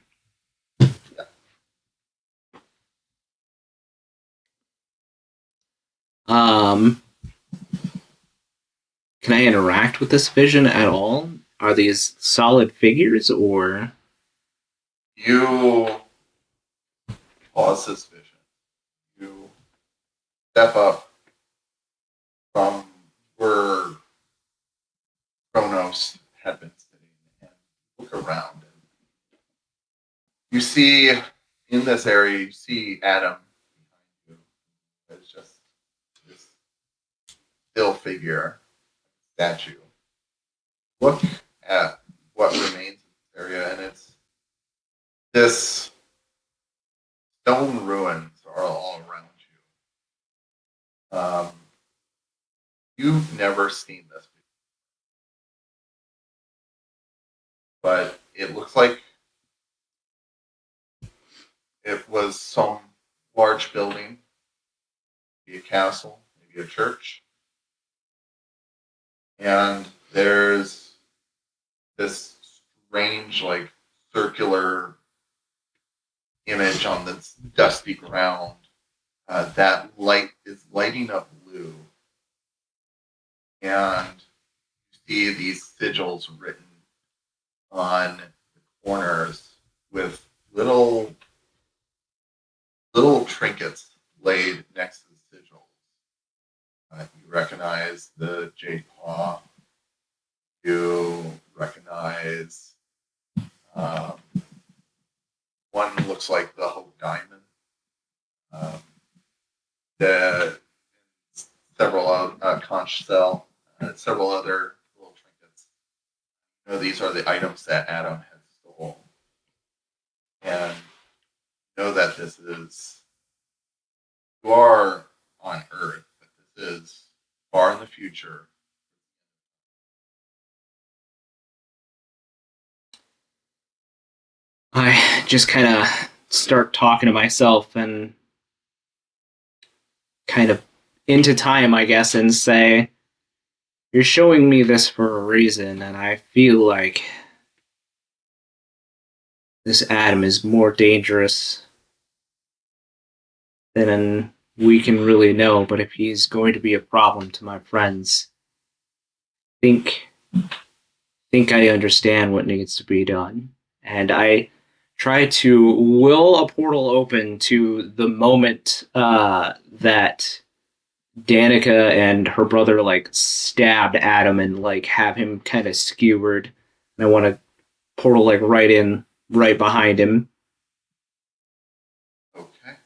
Can I interact with this vision at all? Are these solid figures or? You pause this vision. You step up from where monks had been sitting, and look around. And you see in this area, you see Adam behind you. It's just this still figure, statue. Look at what remains of this area, and it's this stone ruins are all around you. You've never seen this before, but it looks like it was some large building, maybe a castle, maybe a church, and there's this strange, like, circular image on this dusty ground. That light is lighting up blue, and you see these sigils written on the corners with little trinkets laid next to the sigils. You recognize the jade paw. You recognize one looks like the Hope Diamond. The several conch shell, several other little trinkets. You know, these are the items that Adam had stolen, and you know that this is, you are on Earth, but this is far in the future. I just kind of start talking to myself and kind of into time, I guess, and say, you're showing me this for a reason, and I feel like this Adam is more dangerous than we can really know, but if he's going to be a problem to my friends, think I understand what needs to be done. And I try to will a portal open to the moment that Danica and her brother like stabbed Adam and like have him kind of skewered. And I want to portal like right behind him. Okay.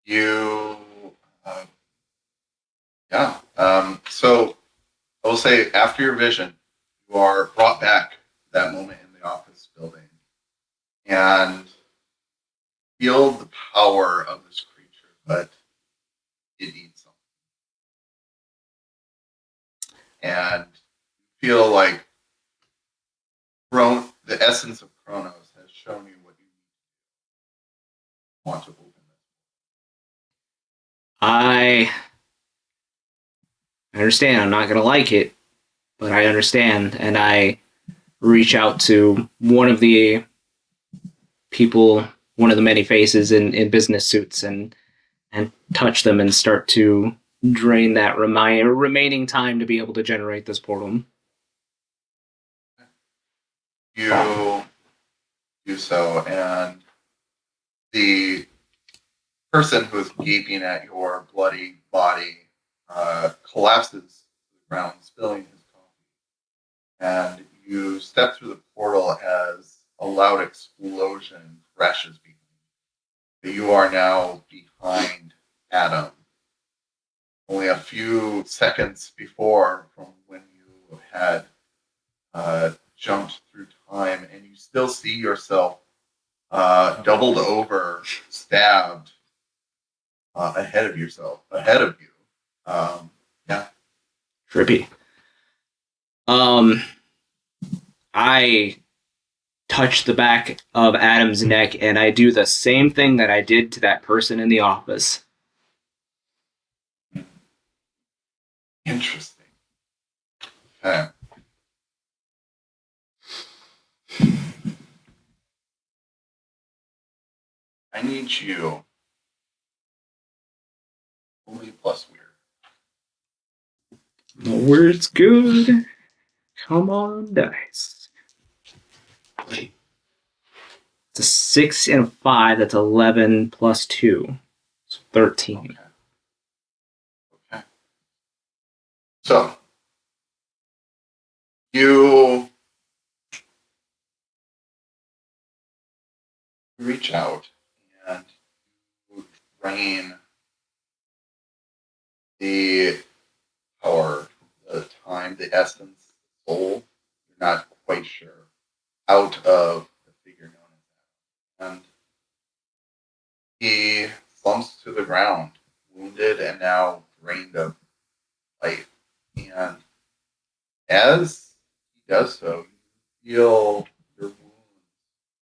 You, yeah. So I will say, after your vision, you are brought back to that moment in the office building, and feel the power of this creature, but it needs something. And feel like the essence of Chronos has shown you what you want to open this. I understand. I'm not going to like it, but I understand. And I reach out to one of the people, one of the many faces in business suits, and touch them and start to drain that remaining time to be able to generate this portal. You do so, and the person who is gaping at your bloody body collapses to the ground, spilling his coffee. And you step through the portal as a loud explosion crashes behind you. You are now behind Adam. Only a few seconds before from when you had jumped through time, and you still see yourself doubled over, stabbed ahead of you. Yeah. Trippy. I touch the back of Adam's neck and I do the same thing that I did to that person in the office. Interesting. Okay. I need you. Only plus weird. The word's good. Come on, dice. It's a 6 and a 5. That's 11 plus 2. It's 13. Okay. So, You reach out and you drain the power, the time, the essence, the soul. You're not quite sure. Out of the figure known as that. And he slumps to the ground, wounded and now drained of life. And as he does so, you feel your wounds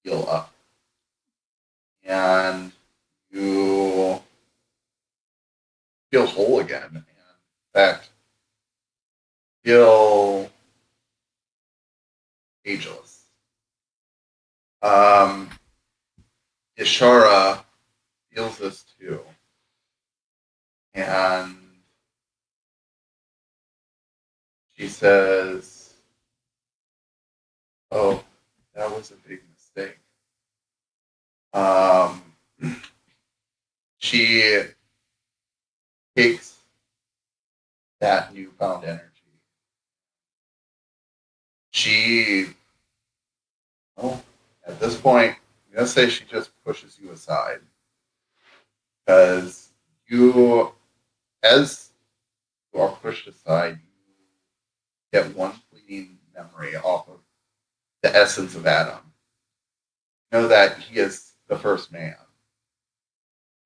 heal up. And you feel whole again. And in fact, feel ageless. Ishara feels this too. And she says, "Oh, that was a big mistake." She takes that newfound energy. She, well, at this point, I'm going to say she just pushes you aside. Because you, as you are pushed aside, you get one fleeting memory off of the essence of Adam. You know that he is the first man.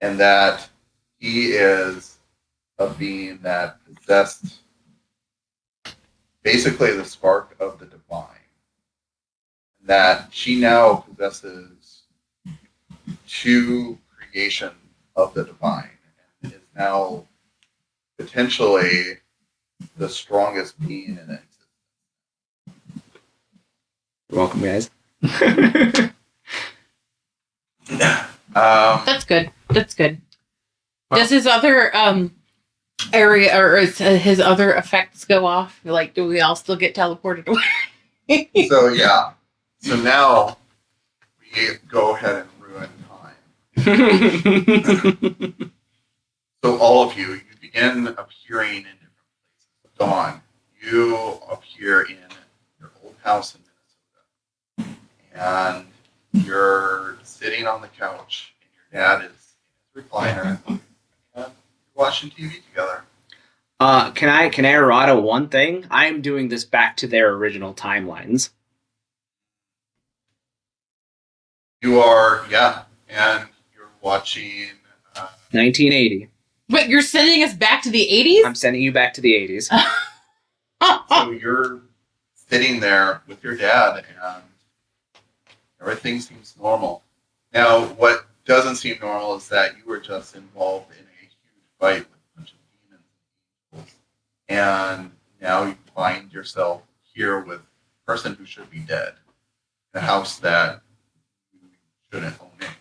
And that he is a being that possessed basically the spark of the divine. That she now possesses two creation of the divine and is now potentially the strongest being in existence. You're welcome, guys. That's good. That's good. Does his other area or his other effects go off? Like, do we all still get teleported away? So yeah. So now we go ahead and ruin time. So all of you begin appearing in different places. Dawn, you appear in your old house in Minnesota. And you're sitting on the couch and your dad is in his recliner and you're watching TV together. Can I errata one thing? I am doing this back to their original timelines. You are, yeah, and you're watching 1980. But you're sending us back to the 80s? I'm sending you back to the 80s. so you're sitting there with your dad and everything seems normal. Now, what doesn't seem normal is that you were just involved in a huge fight with a bunch of demons and angels. And now you find yourself here with a person who should be dead. In a house that you shouldn't own anymore.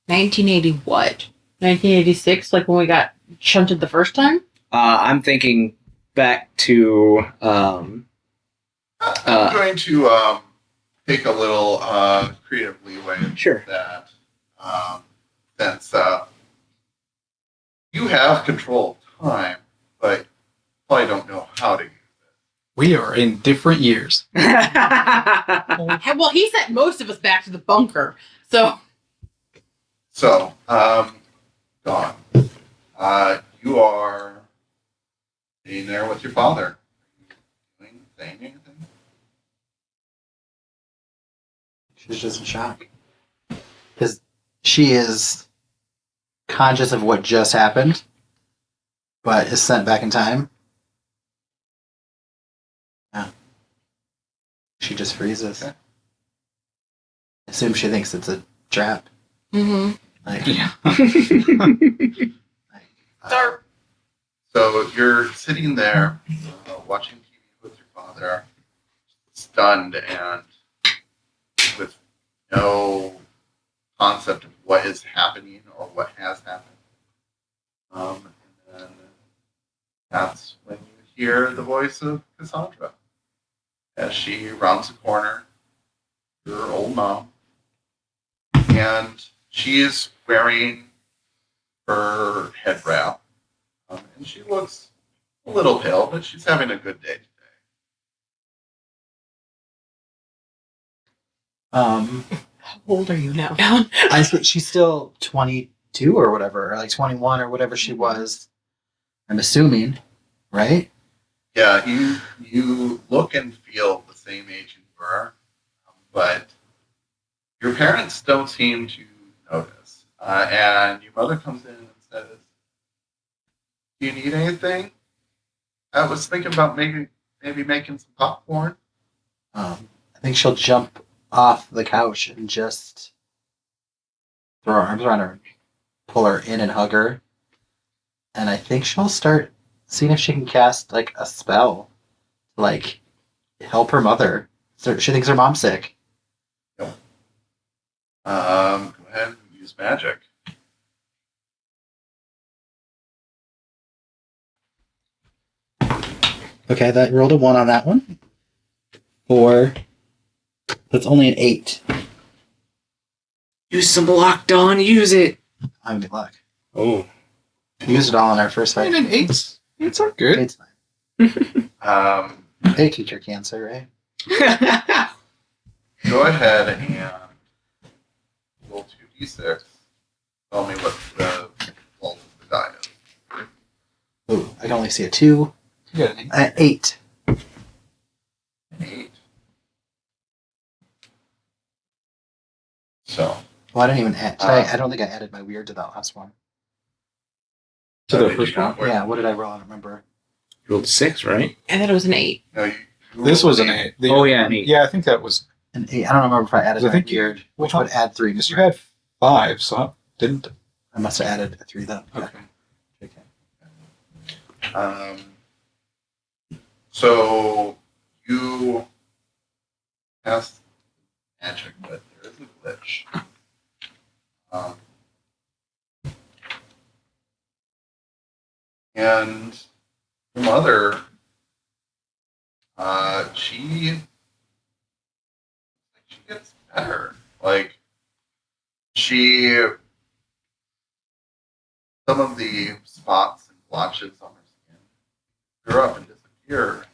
1980 what? 1986, like when we got shunted the first time? I'm thinking back to I'm going to take a little creative leeway in Sure. that since you have control of time, but you probably don't know how to use it. We are in different years. Well, he sent most of us back to the bunker, so... So, Dawn, you are sitting there with your father. Are you saying anything? She's just in shock. Because she is conscious of what just happened, but is sent back in time. Yeah. She just freezes. Okay. I assume she thinks it's a trap. Mm-hmm. Like, Yeah. So you're sitting there watching TV with your father, stunned and with no concept of what is happening or what has happened. And then that's when you hear the voice of Cassandra as she rounds the corner, your old mom, and she is wearing her head wrap. And she looks a little pale, but she's having a good day today. How old are you now? She's still 22 or whatever, or like 21 or whatever she was. I'm assuming, right? Yeah, you look and feel the same age you were, but your parents don't seem to notice. And your mother comes in and says, "Do you need anything? I was thinking about maybe making some popcorn." I think she'll jump off the couch and just throw her arms around her, and pull her in and hug her. And I think she'll start seeing if she can cast like a spell to like help her mother. So she thinks her mom's sick. Go ahead and use magic. Okay, that rolled a 1 on that one. 4. That's only an 8. Use some block, Dawn. Use it. I'm good luck. Oh, We used it all in our first fight. and eights. Eights are good. It's fine. Um, Hey, teacher cancer, right? Go ahead and roll 2d6. Tell me what the roll of the die is. Ooh, I can only see a 2. You got an 8. 8. So, Well, I didn't even add. I don't think I added my weird to that last one. To the did first you not one? work? Yeah, what did I roll? I don't remember. Rolled 6, right? I thought it was an 8. No, you This was rolled an 8. The Oh, other yeah, one- an 8. Yeah, I think that was. An 8. I don't remember if I added I my think you- weird, which would add 3. Because you had 5, so I didn't. I must have added a 3 then. Okay. So you cast magic, but there is a glitch. And your mother, she gets better. Like some of the spots and blotches on her skin grew up and disappear.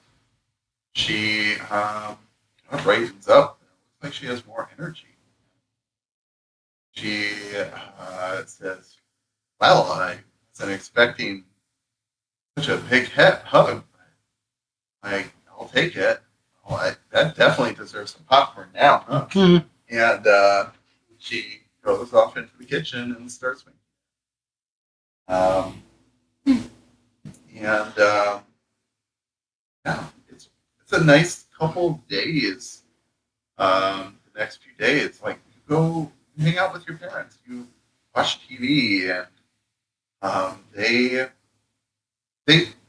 She brightens up. And it looks like she has more energy. She says, "Well, I wasn't expecting such a big hug. I'll take it. Oh, that definitely deserves some popcorn now, huh?" Mhm. And she goes off into the kitchen and starts making. Yeah, it's a nice couple days. The next few days, like you go hang out with your parents, you watch TV, and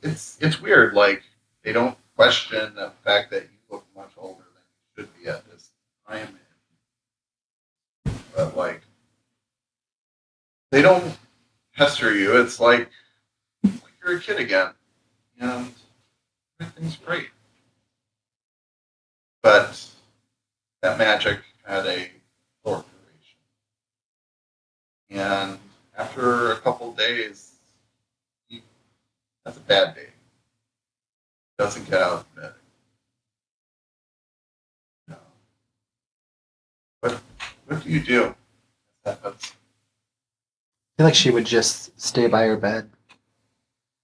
it's weird. Like they don't question the fact that you look much older than you should be at this time, but like they don't pester you. It's like you're a kid again, and everything's great. But that magic had a short duration, and after a couple days, that's a bad day. Doesn't get out of bed. No. What do you do? That's I feel like she would just stay by her bed.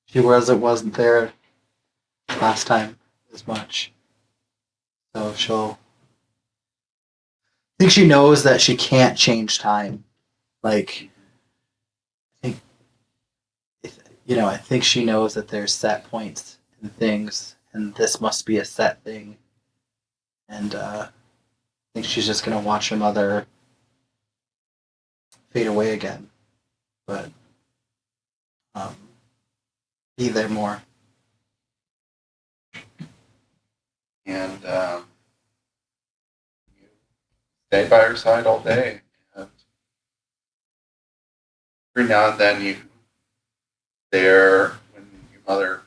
She wasn't there last time as much. So she'll. I think she knows that she can't change time. Like, I think she knows that there's set points and things, and this must be a set thing. And I think she's just gonna watch her mother fade away again, but be there more. and you stay by her side all day. And every now and then you there when your mother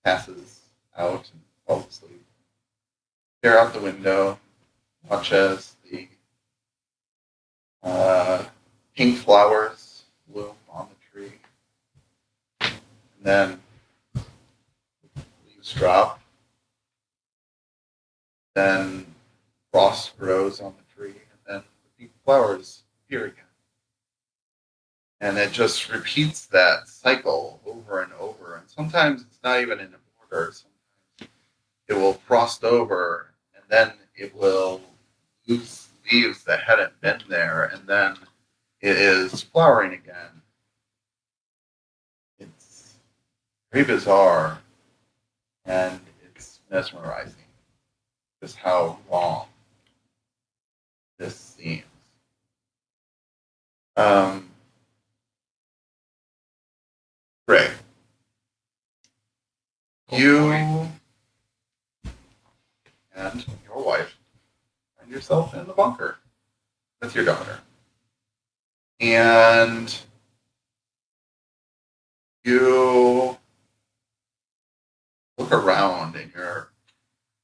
passes out and falls asleep. Stare out the window, watch as the pink flowers bloom on the tree, and then leaves drop. Then frost grows on the tree. flowers appear again. And it just repeats that cycle over and over. And sometimes it's not even in order. Sometimes it will frost over, and then it will lose leaves that hadn't been there, and then it is flowering again. It's very bizarre, and it's mesmerizing just how long this seems. Ray, you and your wife find yourself in the bunker with your daughter. And you look around and you're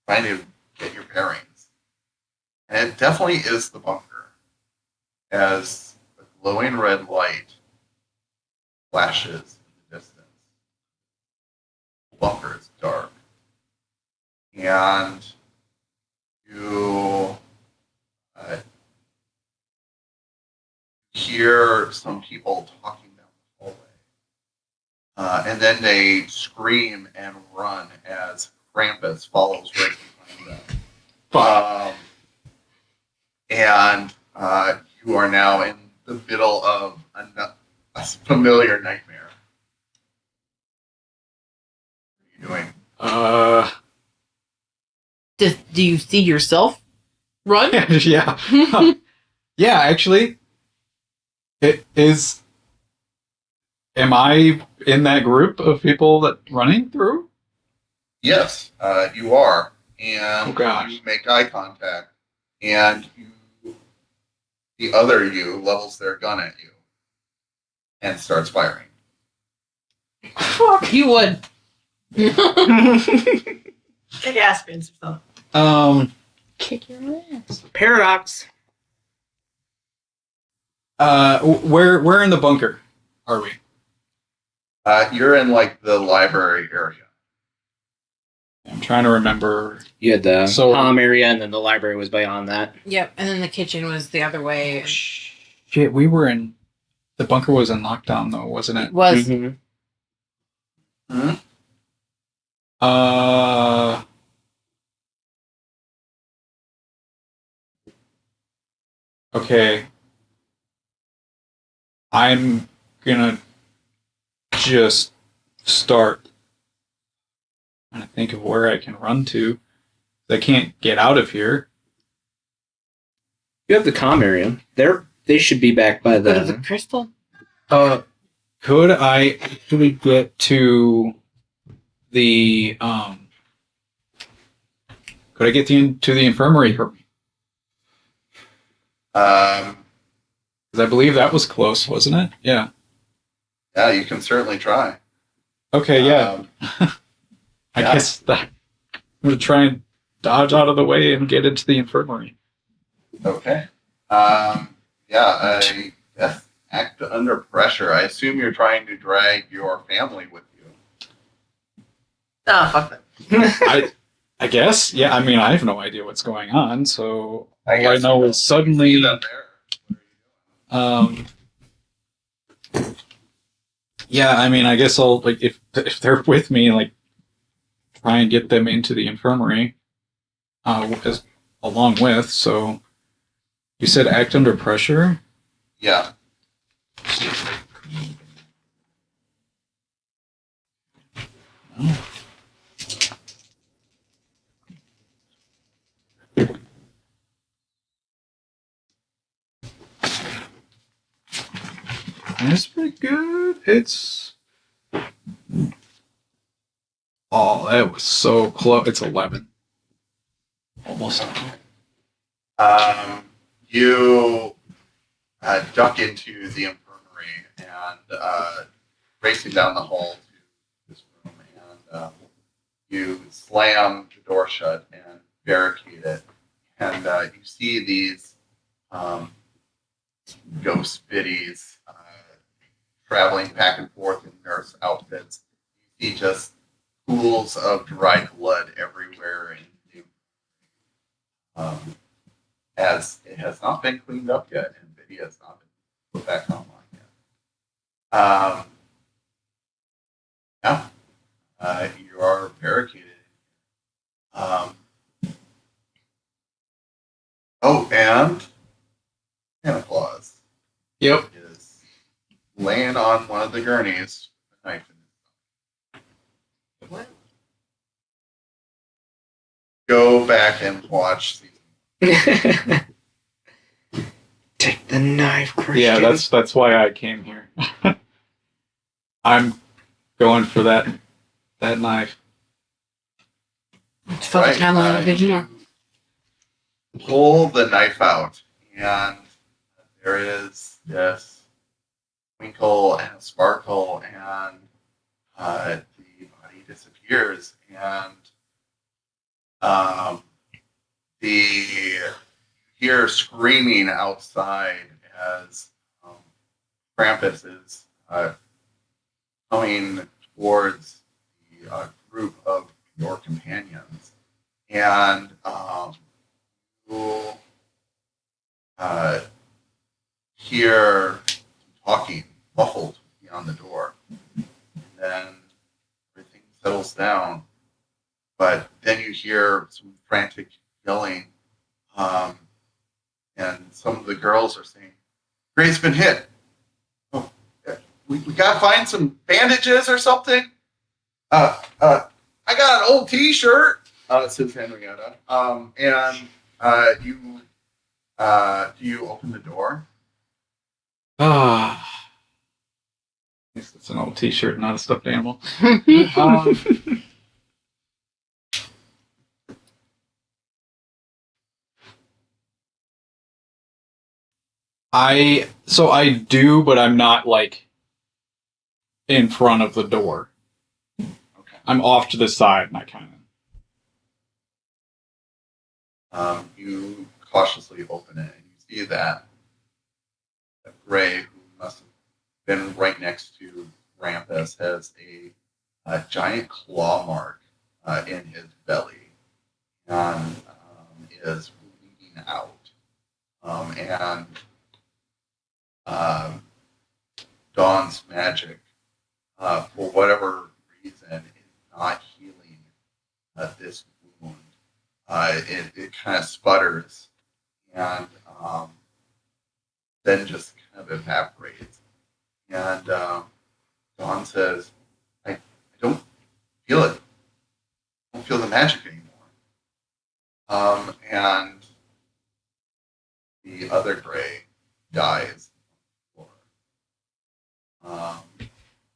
trying to get your bearings. And it definitely is the bunker, as a glowing red light flashes in the distance. The bunker is dark. And you hear some people talking down the hallway. And then they scream and run as Krampus follows right behind them. And you are now in the middle of a familiar nightmare. What are you doing? Do you see yourself run? Yeah. Yeah, actually. It is. Am I in that group of people that running through? Yes, you are. And Oh, gosh. you make eye contact, and the other you levels their gun at you and starts firing. Fuck, you would. Take aspirins or something. Kick your ass. Paradox. Where in the bunker are we? You're in like the library area. I'm trying to remember. You had the So- palm area, and then the library was beyond that. Yep, and then the kitchen was the other way. Shit, we were in. The bunker was in lockdown, though, wasn't it? It was. Mhm. Okay. I'm gonna just start trying to think of where I can run to. I can't get out of here. You have the comm area. They should be back by What is then. it, Crystal? Could I actually get to the Could I get to the infirmary? Because I believe that was close, wasn't it? Yeah. Yeah, you can certainly try. Okay. Yeah. I yeah. guess that I'm gonna try and dodge out of the way and get into the infirmary. Okay. Yeah, I guess act under pressure. I assume you're trying to drag your family with you. Nah, fuck that. I guess. Yeah. I mean, I have no idea what's going on, so all I guess know you is suddenly. see them there. Yeah, I mean, I guess I'll like if they're with me, like try and get them into the infirmary, along with. So you said act under pressure. Yeah. That's pretty good. It's that was so close. It's 11. Almost. You duck into the infirmary and racing down the hall to this room, and you slam the door shut and barricade it, and you see these ghost biddies traveling back and forth in nurse outfits. You see just pools of dried blood everywhere, as it has not been cleaned up yet, and video has not been put back online yet. Yeah, you are barricaded. And Santa Claus Yep. is laying on one of the gurneys with a knife in it. What? Go back and watch season. Take the knife, Christian. Yeah, that's why I came here. I'm going for that knife. It's fucking time on video. Pull the knife out, and there is this twinkle and a sparkle, and the body disappears, and you hear screaming outside as Krampus is coming towards the group of your companions, and you'll hear talking muffled beyond the door, and then everything settles down. But then you hear some frantic yelling, and some of the girls are saying, "Gray's been hit. Oh, we gotta find some bandages or something." I got an old T-shirt. Says Henrietta. Do you open the door? Ah. I guess it's an old T-shirt, not a stuffed animal. I do, but I'm not like in front of the door. Okay. I'm off to the side, and I kind of. You cautiously open it, and you see that Gray, who must have been right next to Rampus, has a giant claw mark in his belly, and is bleeding out. Dawn's magic, for whatever reason, is not healing this wound. It kind of sputters, and then just kind of evaporates. And Dawn says, I don't feel it. I don't feel the magic anymore. And the other Gray dies.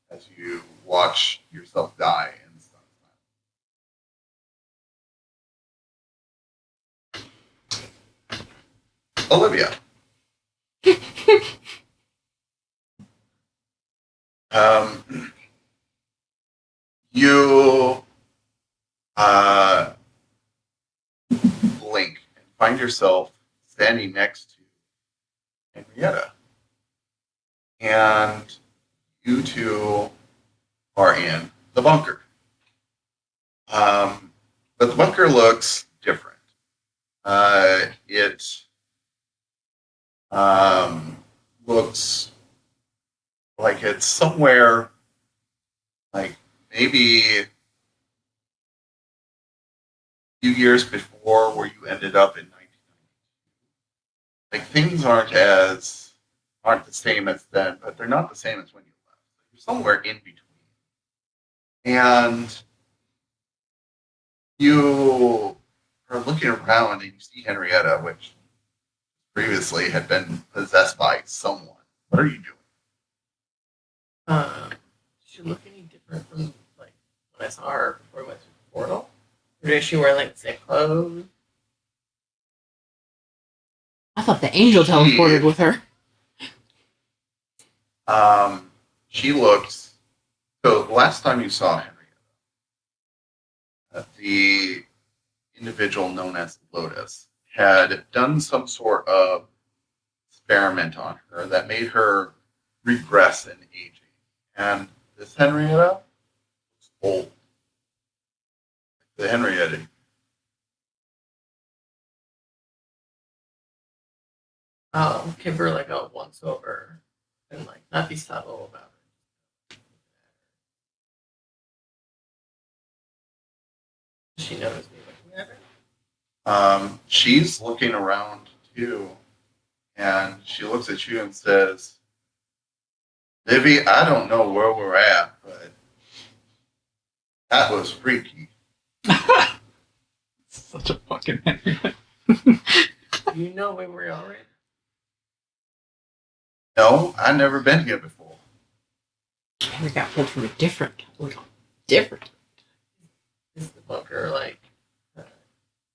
As you watch yourself die in sunset. Olivia. You blink and find yourself standing next to Henrietta. And you two are in the bunker. But the bunker looks different. It looks like it's somewhere like maybe a few years before where you ended up in 1992. Like things aren't the same as then, but they're not the same as when you left. You're somewhere in between. And you are looking around and you see Henrietta, which previously had been possessed by someone. What are you doing? Does she look any different from like when I saw her before we went through the portal? Or is she wearing like the same clothes? I thought the angel teleported with her. She looks. So the last time you saw Henrietta, the individual known as Lotus had done some sort of experiment on her that made her regress in aging. And this Henrietta was old. The Henrietta I'll give her like a once over and like not be subtle about it. Does she notice me looking at her? She's looking around too, and she looks at you and says, Livy, I don't know where we're at, but that was freaky. Such a fucking. You know where we are right No, I've never been here before. We got pulled from a different. Different. now? Is the bunker like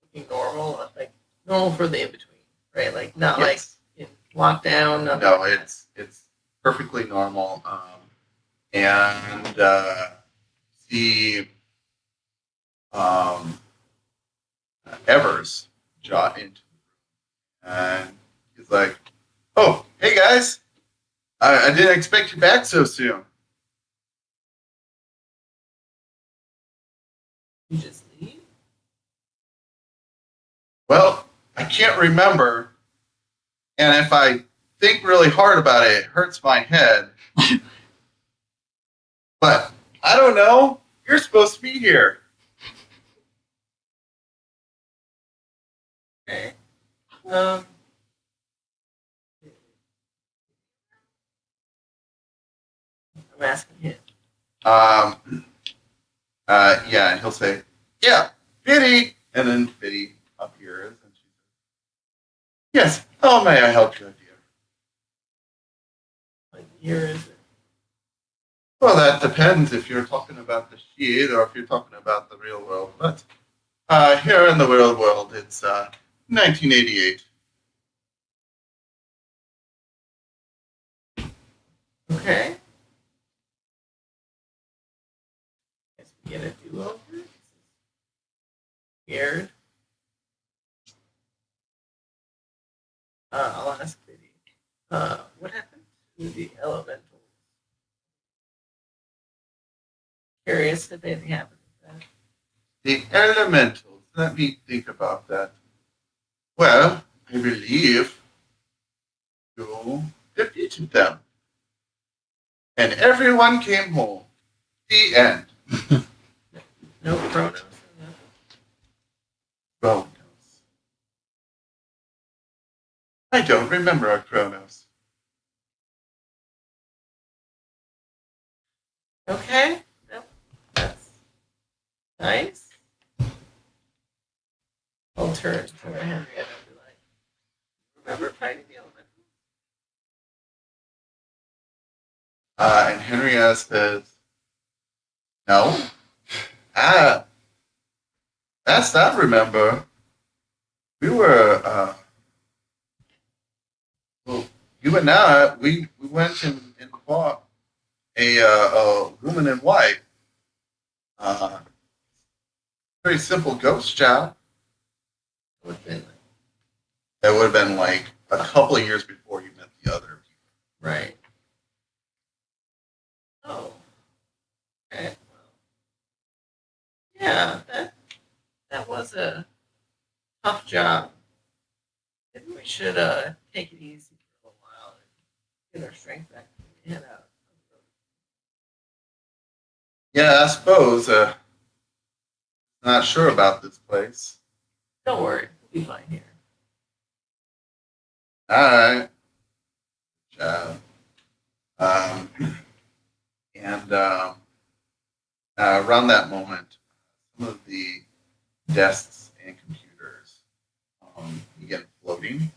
looking normal? Like normal for the in between, right? Like not Yes. like in lockdown. Nothing No, like that. it's perfectly normal. And see Evers jot into the room, and he's like, "Oh, hey guys, I didn't expect you back so soon." You just leave. Well, I can't remember, and if I think really hard about it, it hurts my head. But I don't know. You're supposed to be here. Okay. I'm asking him. Yeah, and he'll say, "Yeah, Biddy," and then Biddy appears, and she says, "Yes, how may I help you, dear?" What year is it? Well, that depends if you're talking about the sheet or if you're talking about the real world. But here in the real world, it's 1988. Okay. Guess we get a do-over. This is weird. I'll ask Biddy. What happened to the elementals? Curious if anything happened with that. The elementals. Let me think about that. Well, I believe you defeated them, and everyone came home. The end. No Chronos or nothing? Chronos. I don't remember a Chronos. Okay. Nope. That's nice. I'll turn to Henrietta and be like, remember fighting the elementals? And Henrietta says, "No. Last I remember, we were, well, you and I, we went and fought a woman in white. Very simple ghost job. It would have been That would have been like a couple of years before you met the other people." right. Oh. Okay. Well, yeah, that was a tough job. Maybe we should take it easy for a little while and get our strength back before we head out. Yeah, I suppose. Not sure about this place. Don't worry, we'll be fine here. All right. Job. And around that moment, some of the desks and computers begin floating.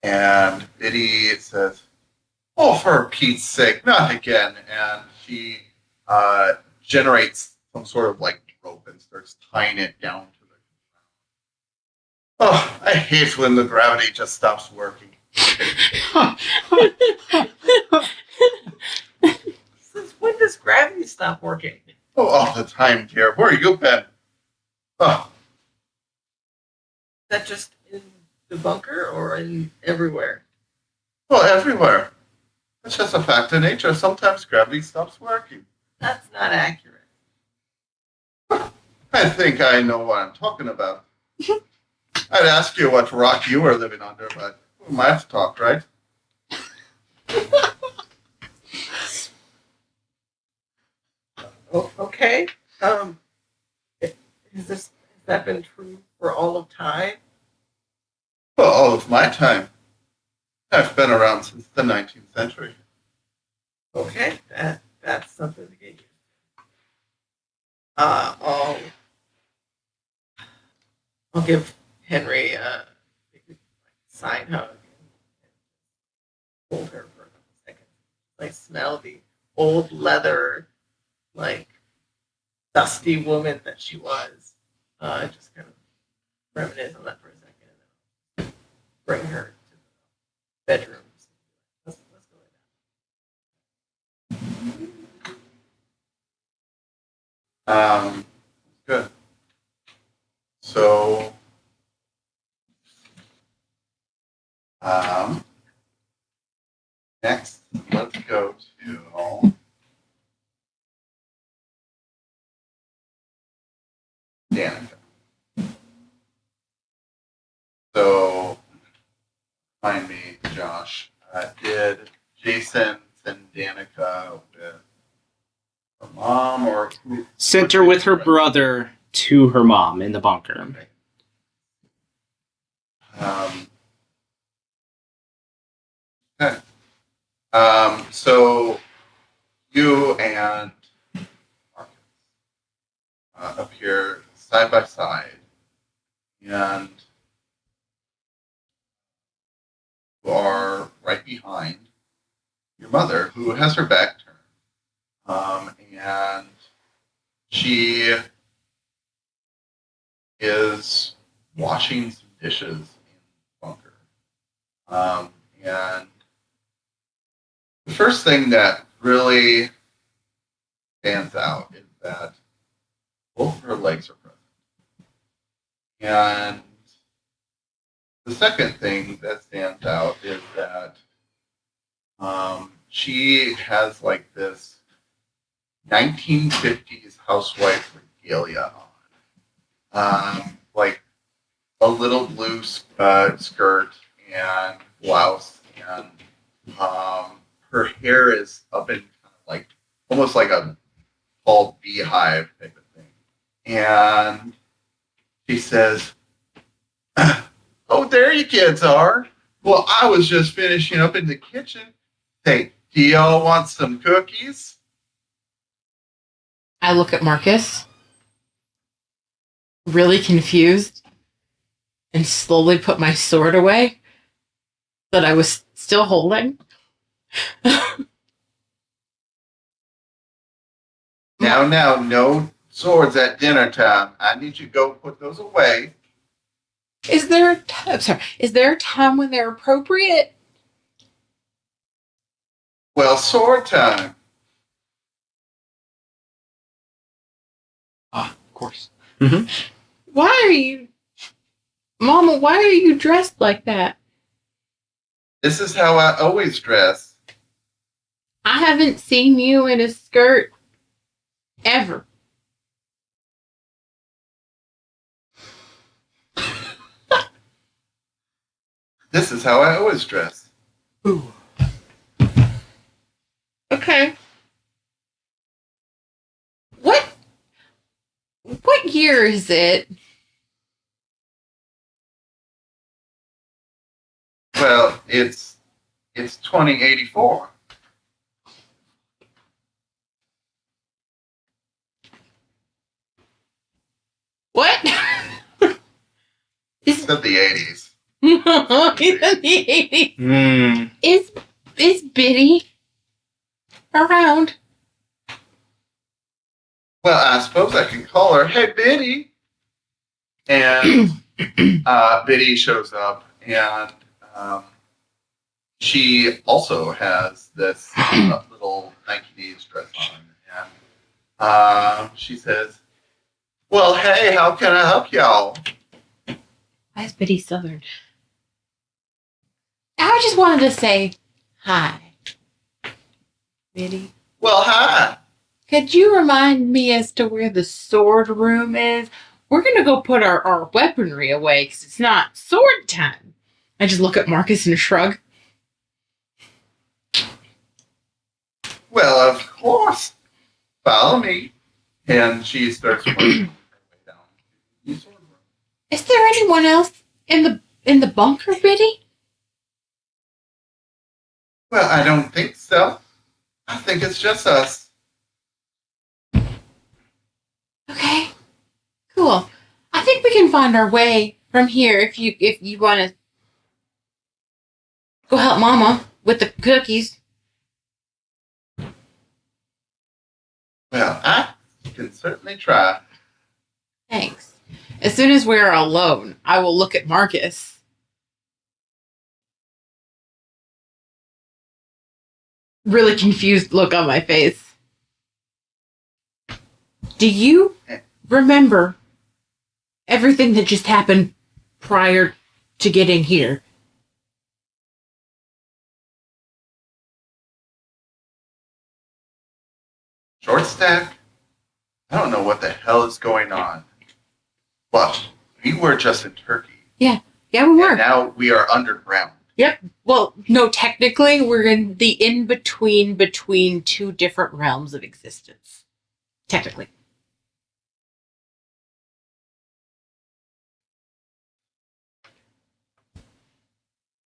And Biddy says, "Oh, for Pete's sake, not again." And she generates some sort of like rope and starts tying it down to the ground. Oh, I hate when the gravity just stops working. Since when does gravity stop working? Oh, all the time, dear. Where you been? Oh, Is that just in the bunker or in everywhere? well, everywhere. It's just a fact of nature. Sometimes gravity stops working. That's not accurate. I think I know what I'm talking about. I'd ask you what rock you were living under, but Might have to talk, right? Oh, okay. Has that been true for all of time? Well, all of my time. I've been around since the 19th century. Okay, that's something to get used to. I'll give Henry a side hug and hold her for a couple seconds. I smell the old leather, like dusty woman that she was. Just kind of reminisce on that for a second, and then bring her to the bedrooms. Let's go like that. Good. So, next, let's go to Danica. So, find me, Josh. Did Jason send Danica with her mom or who? Sent her with her brother to her mom in the bunker. Okay. Okay. So you and Marcus appear side by side, and you are right behind your mother, who has her back turned, and she is washing some dishes in the bunker. And the first thing that really stands out is that both of her legs are present. And the second thing that stands out is that she has like this 1950s housewife regalia on. Like a little blue skirt and blouse, and her hair is up in kind of like almost like a tall beehive type of thing. And she says, "Oh, there you kids are. Well, I was just finishing up in the kitchen. Hey, do y'all want some cookies?" I look at Marcus, really confused, and slowly put my sword away that I was still holding. Now, no swords at dinner time. I need you to go put those away. Is there a time when they're appropriate? Well, sword time. Of course. Why are you, Mama? Why are you dressed like that? This is how I always dress. I haven't seen you in a skirt ever. This is how I always dress. Ooh. Okay. What year is it? Well, it's 2084. What? It's in the 80s. In the 80s. Hmm. Is Biddy around? Well, I suppose I can call her, "Hey, Biddy." And Biddy shows up, and she also has this little 1980s dress on. And she says, "Well, hey, how can I help y'all?" Why is Biddy Southern? I just wanted to say hi, Biddy. "Well, hi." Could you remind me as to where the sword room is? We're gonna go put our weaponry away because it's not sword time. I just look at Marcus and shrug. Well, of course. Follow me. And she starts working her way down the sword room. Is there anyone else in the bunker, Biddy? Well, I don't think so. I think it's just us. Okay. Cool. I think we can find our way from here if you want to go help Mama with the cookies. Well, I can certainly try. Thanks. As soon as we're alone, I will look at Marcus. Really confused look on my face. Do you remember everything that just happened prior to getting here? Short stack? I don't know what the hell is going on. But we were just in Turkey. Yeah, we were. And now we are underground. Yep. Well, no, technically, we're in the in-between between two different realms of existence. Technically.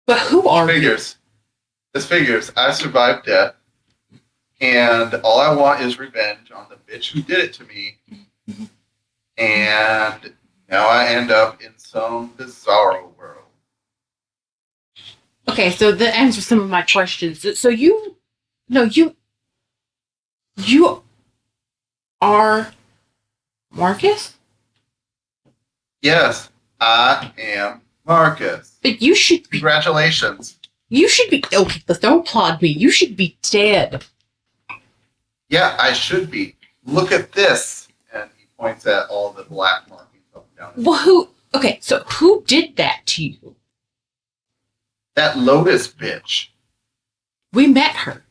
But who are you? This figures. I survived death. And all I want is revenge on the bitch who did it to me. And now I end up in some bizarro world. Okay, so that answers some of my questions. So you are Marcus? Yes, I am Marcus. But you should be. Congratulations. You should be. Okay, but don't applaud me. You should be dead. Yeah, I should be. Look at this. And he points at all the black markings up and down. Well, who? Okay, so who did that to you? That Lotus bitch. We met her.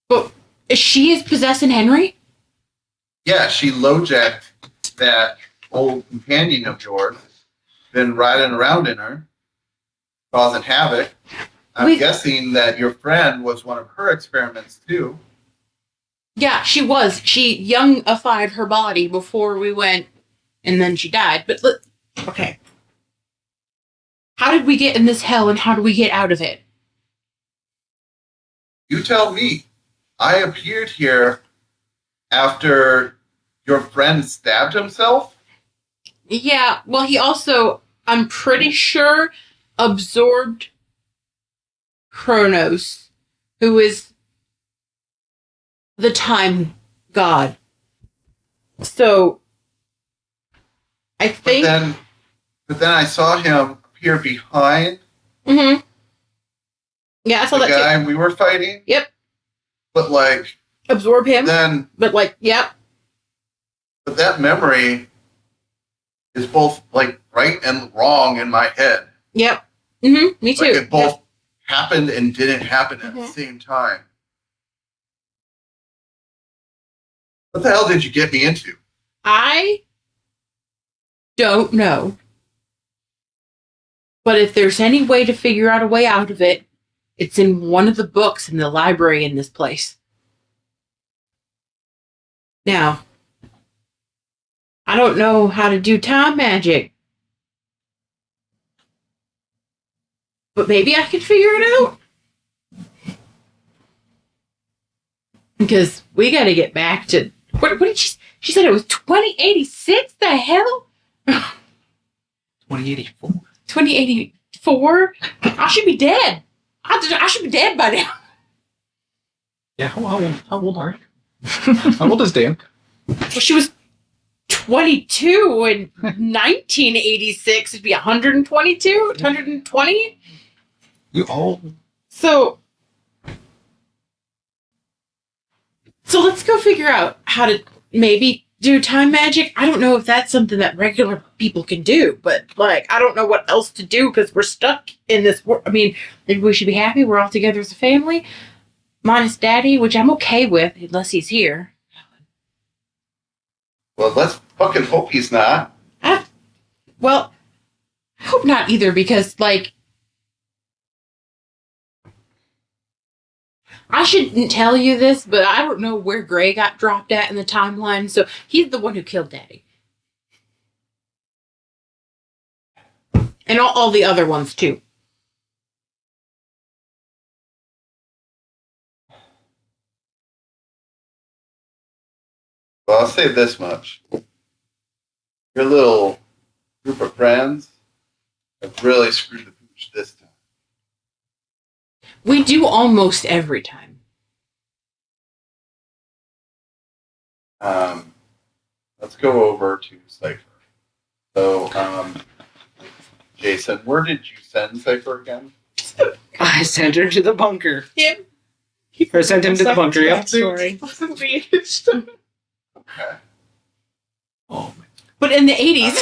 But she is possessing Henry? Yeah, she low-jacked that old companion of yours. Been riding around in her, causing havoc. I'm guessing that your friend was one of her experiments too. Yeah, she was. She youngified her body before we went, and then she died. But look, okay. How did we get in this hell, and how do we get out of it? You tell me. I appeared here after your friend stabbed himself? Yeah, well, he also, I'm pretty sure, absorbed Kronos, who is the time god. So, I think... But then I saw him appear behind Mm-hmm. Yeah, I saw the that guy too. we were fighting. Yep. But like... Absorb him. Then... But like, yep. But that memory is both like right and wrong in my head. Yep. Mm-hmm. Me too. Like it both happened and didn't happen at the Mhm. same time. What the hell did you get me into? I don't know. But if there's any way to figure out a way out of it, it's in one of the books in the library in this place. Now, I don't know how to do time magic. But maybe I can figure it out. Because we got to get back to... What did she said it was 2086? The hell? 2084. 2084? I should be dead. I should be dead by now. Yeah, how old are you? How old is Dan? Well, she was 22 in 1986. It'd be 122? 120? You old? So let's go figure out how to maybe do time magic. I don't know if that's something that regular people can do, but like, I don't know what else to do because we're stuck in this world. I mean, maybe we should be happy we're all together as a family, minus Daddy, which I'm okay with unless he's here. Well, let's fucking hope he's not. Well, I hope not either, because, like, I shouldn't tell you this, but I don't know where Gray got dropped at in the timeline, so he's the one who killed Daddy. And all the other ones, too. Well, I'll say this much. Your little group of friends have really screwed the pooch this time. We do almost every time. Let's go over to Cipher. So, Jason, where did you send Cipher again? I sent her to the bunker. Yep. Or sent him to the bunker, yep. Story. Okay. Oh, man. But in the 80s.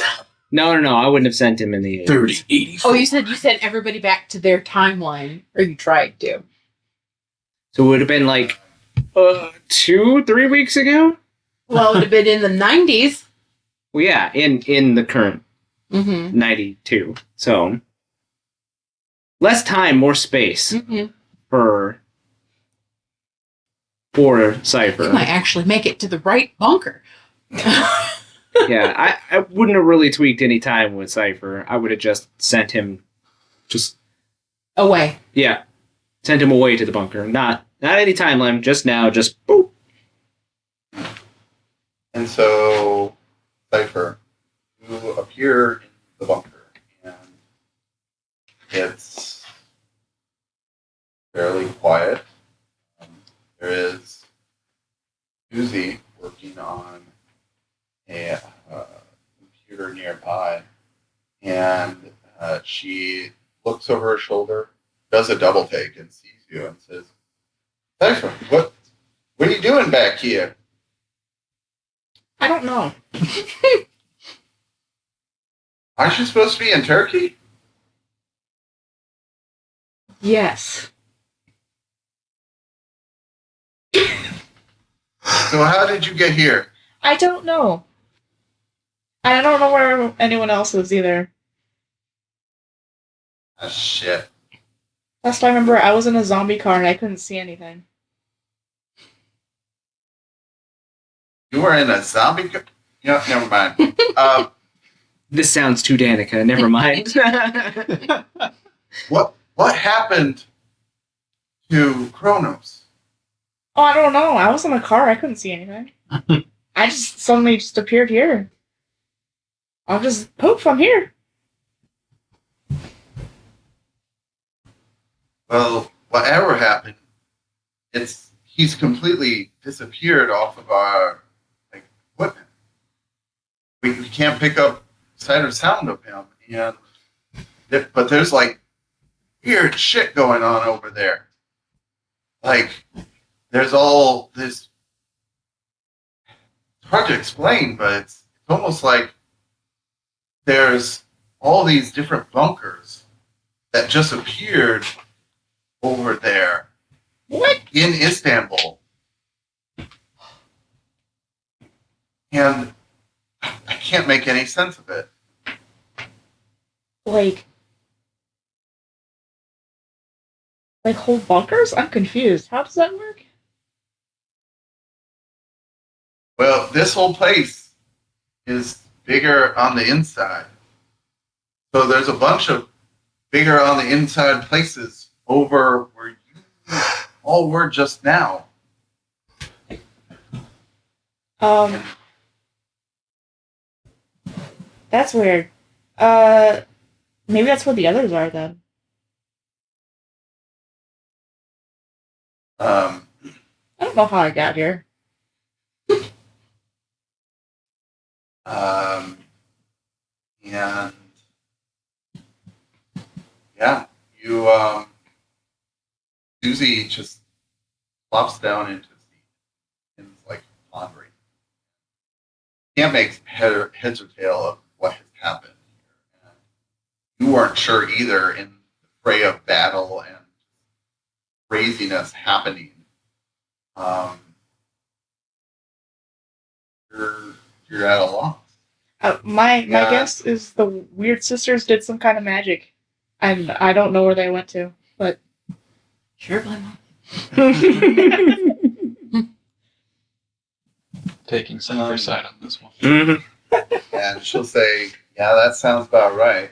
No, I wouldn't have sent him in the 80s. 30, 80. Oh, you said you sent everybody back to their timeline. Or you tried to. So it would have been like 2-3 weeks ago? Well, it would have been in the 90s. Well, yeah, in the current Mm-hmm. 92. So less time, more space Mm-hmm. for You Cipher. might actually make it to the right bunker. Yeah, I wouldn't have really tweaked any time with Cipher. I would have just sent him Away. sent him away to the bunker. Not any timeline, just now, just boop. And so, Cipher, you appear in the bunker, and it's fairly quiet. There is Susie working on a computer nearby, and she looks over her shoulder, does a double take, and sees you and says, Cipher, what are you doing back here? I don't know. Aren't you supposed to be in Turkey? Yes. So how did you get here? I don't know. I don't know where anyone else is either. Ah, shit. Last I remember, I was in a zombie car and I couldn't see anything. You were in a zombie... Yeah, never mind. This sounds too Danica. Never mind. What happened to Kronos? Oh, I don't know. I was in a car. I couldn't see anything. I just suddenly just appeared here. I'm just poof. I'm here. Well, whatever happened, he's completely disappeared off of our equipment. We can't pick up sight or sound of him, but there's weird shit going on over there. There's all this. It's hard to explain, but it's almost like there's all these different bunkers that just appeared over there. What? In Istanbul. And I can't make any sense of it. Like whole bunkers? I'm confused. How does that work? Well, this whole place is bigger on the inside. So there's a bunch of bigger on the inside places over where you all were just now. That's weird. Maybe that's where the others are then. I don't know how I got here. And yeah, Susie just plops down into the seat and is pondering. Can't make heads or tail of what has happened here. And you weren't sure either in the fray of battle and craziness happening. You're at a loss. My Yeah. guess is the weird sisters did some kind of magic, and I don't know where they went to. But Sure, blame Taking Cypher's side on this one. Mhm. And she'll say, "Yeah, that sounds about right."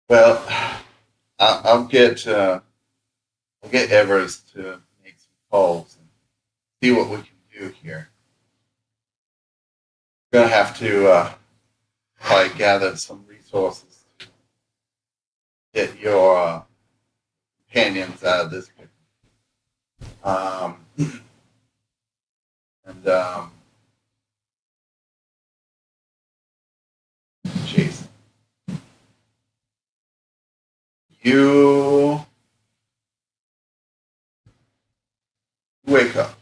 Well, I'll get Evers to make some calls and see what we can do here. We're gonna have to probably gather some resources to get your companions out of this picture. And Jason, you wake up,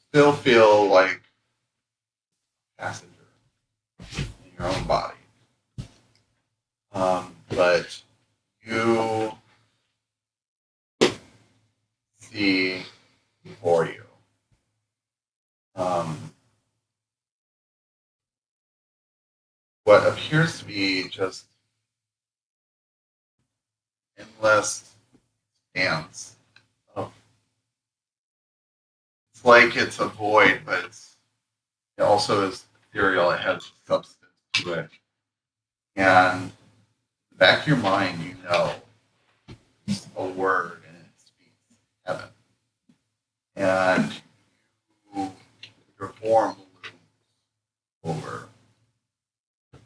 still feel like a passenger in your own body, but you see before you what appears to be just endless expanse of. It's like it's a void, but it also is ethereal. It has substance to it, and in the back of your mind, you know it's a word, and it speaks heaven, and your form looms over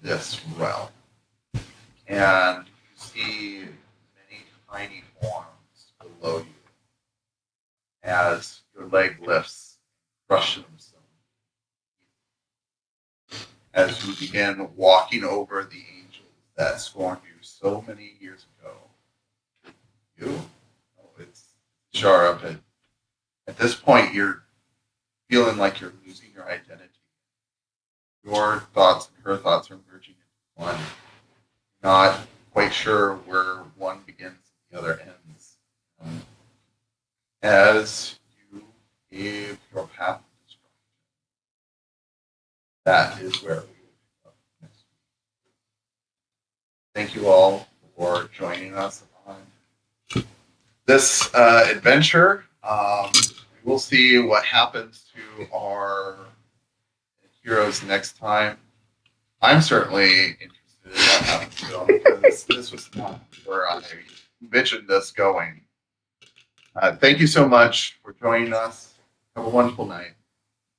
this realm, and you see many tiny forms below you as your leg lifts, crushing themselves. As you begin walking over the angels that scorned you so many years ago. You? Oh, it's Shara, but at this point you're feeling like you're losing your identity. Your thoughts and her thoughts are merging into one. Not quite sure where one begins and the other ends. As you gave your path of destruction, that is where we will pick up next week. Thank you all for joining us on this adventure. We'll see what happens to our heroes next time. I'm certainly interested in what happens to them because this was not where I envisioned us going. Thank you so much for joining us. Have a wonderful night.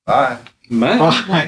Bye. Bye. Bye.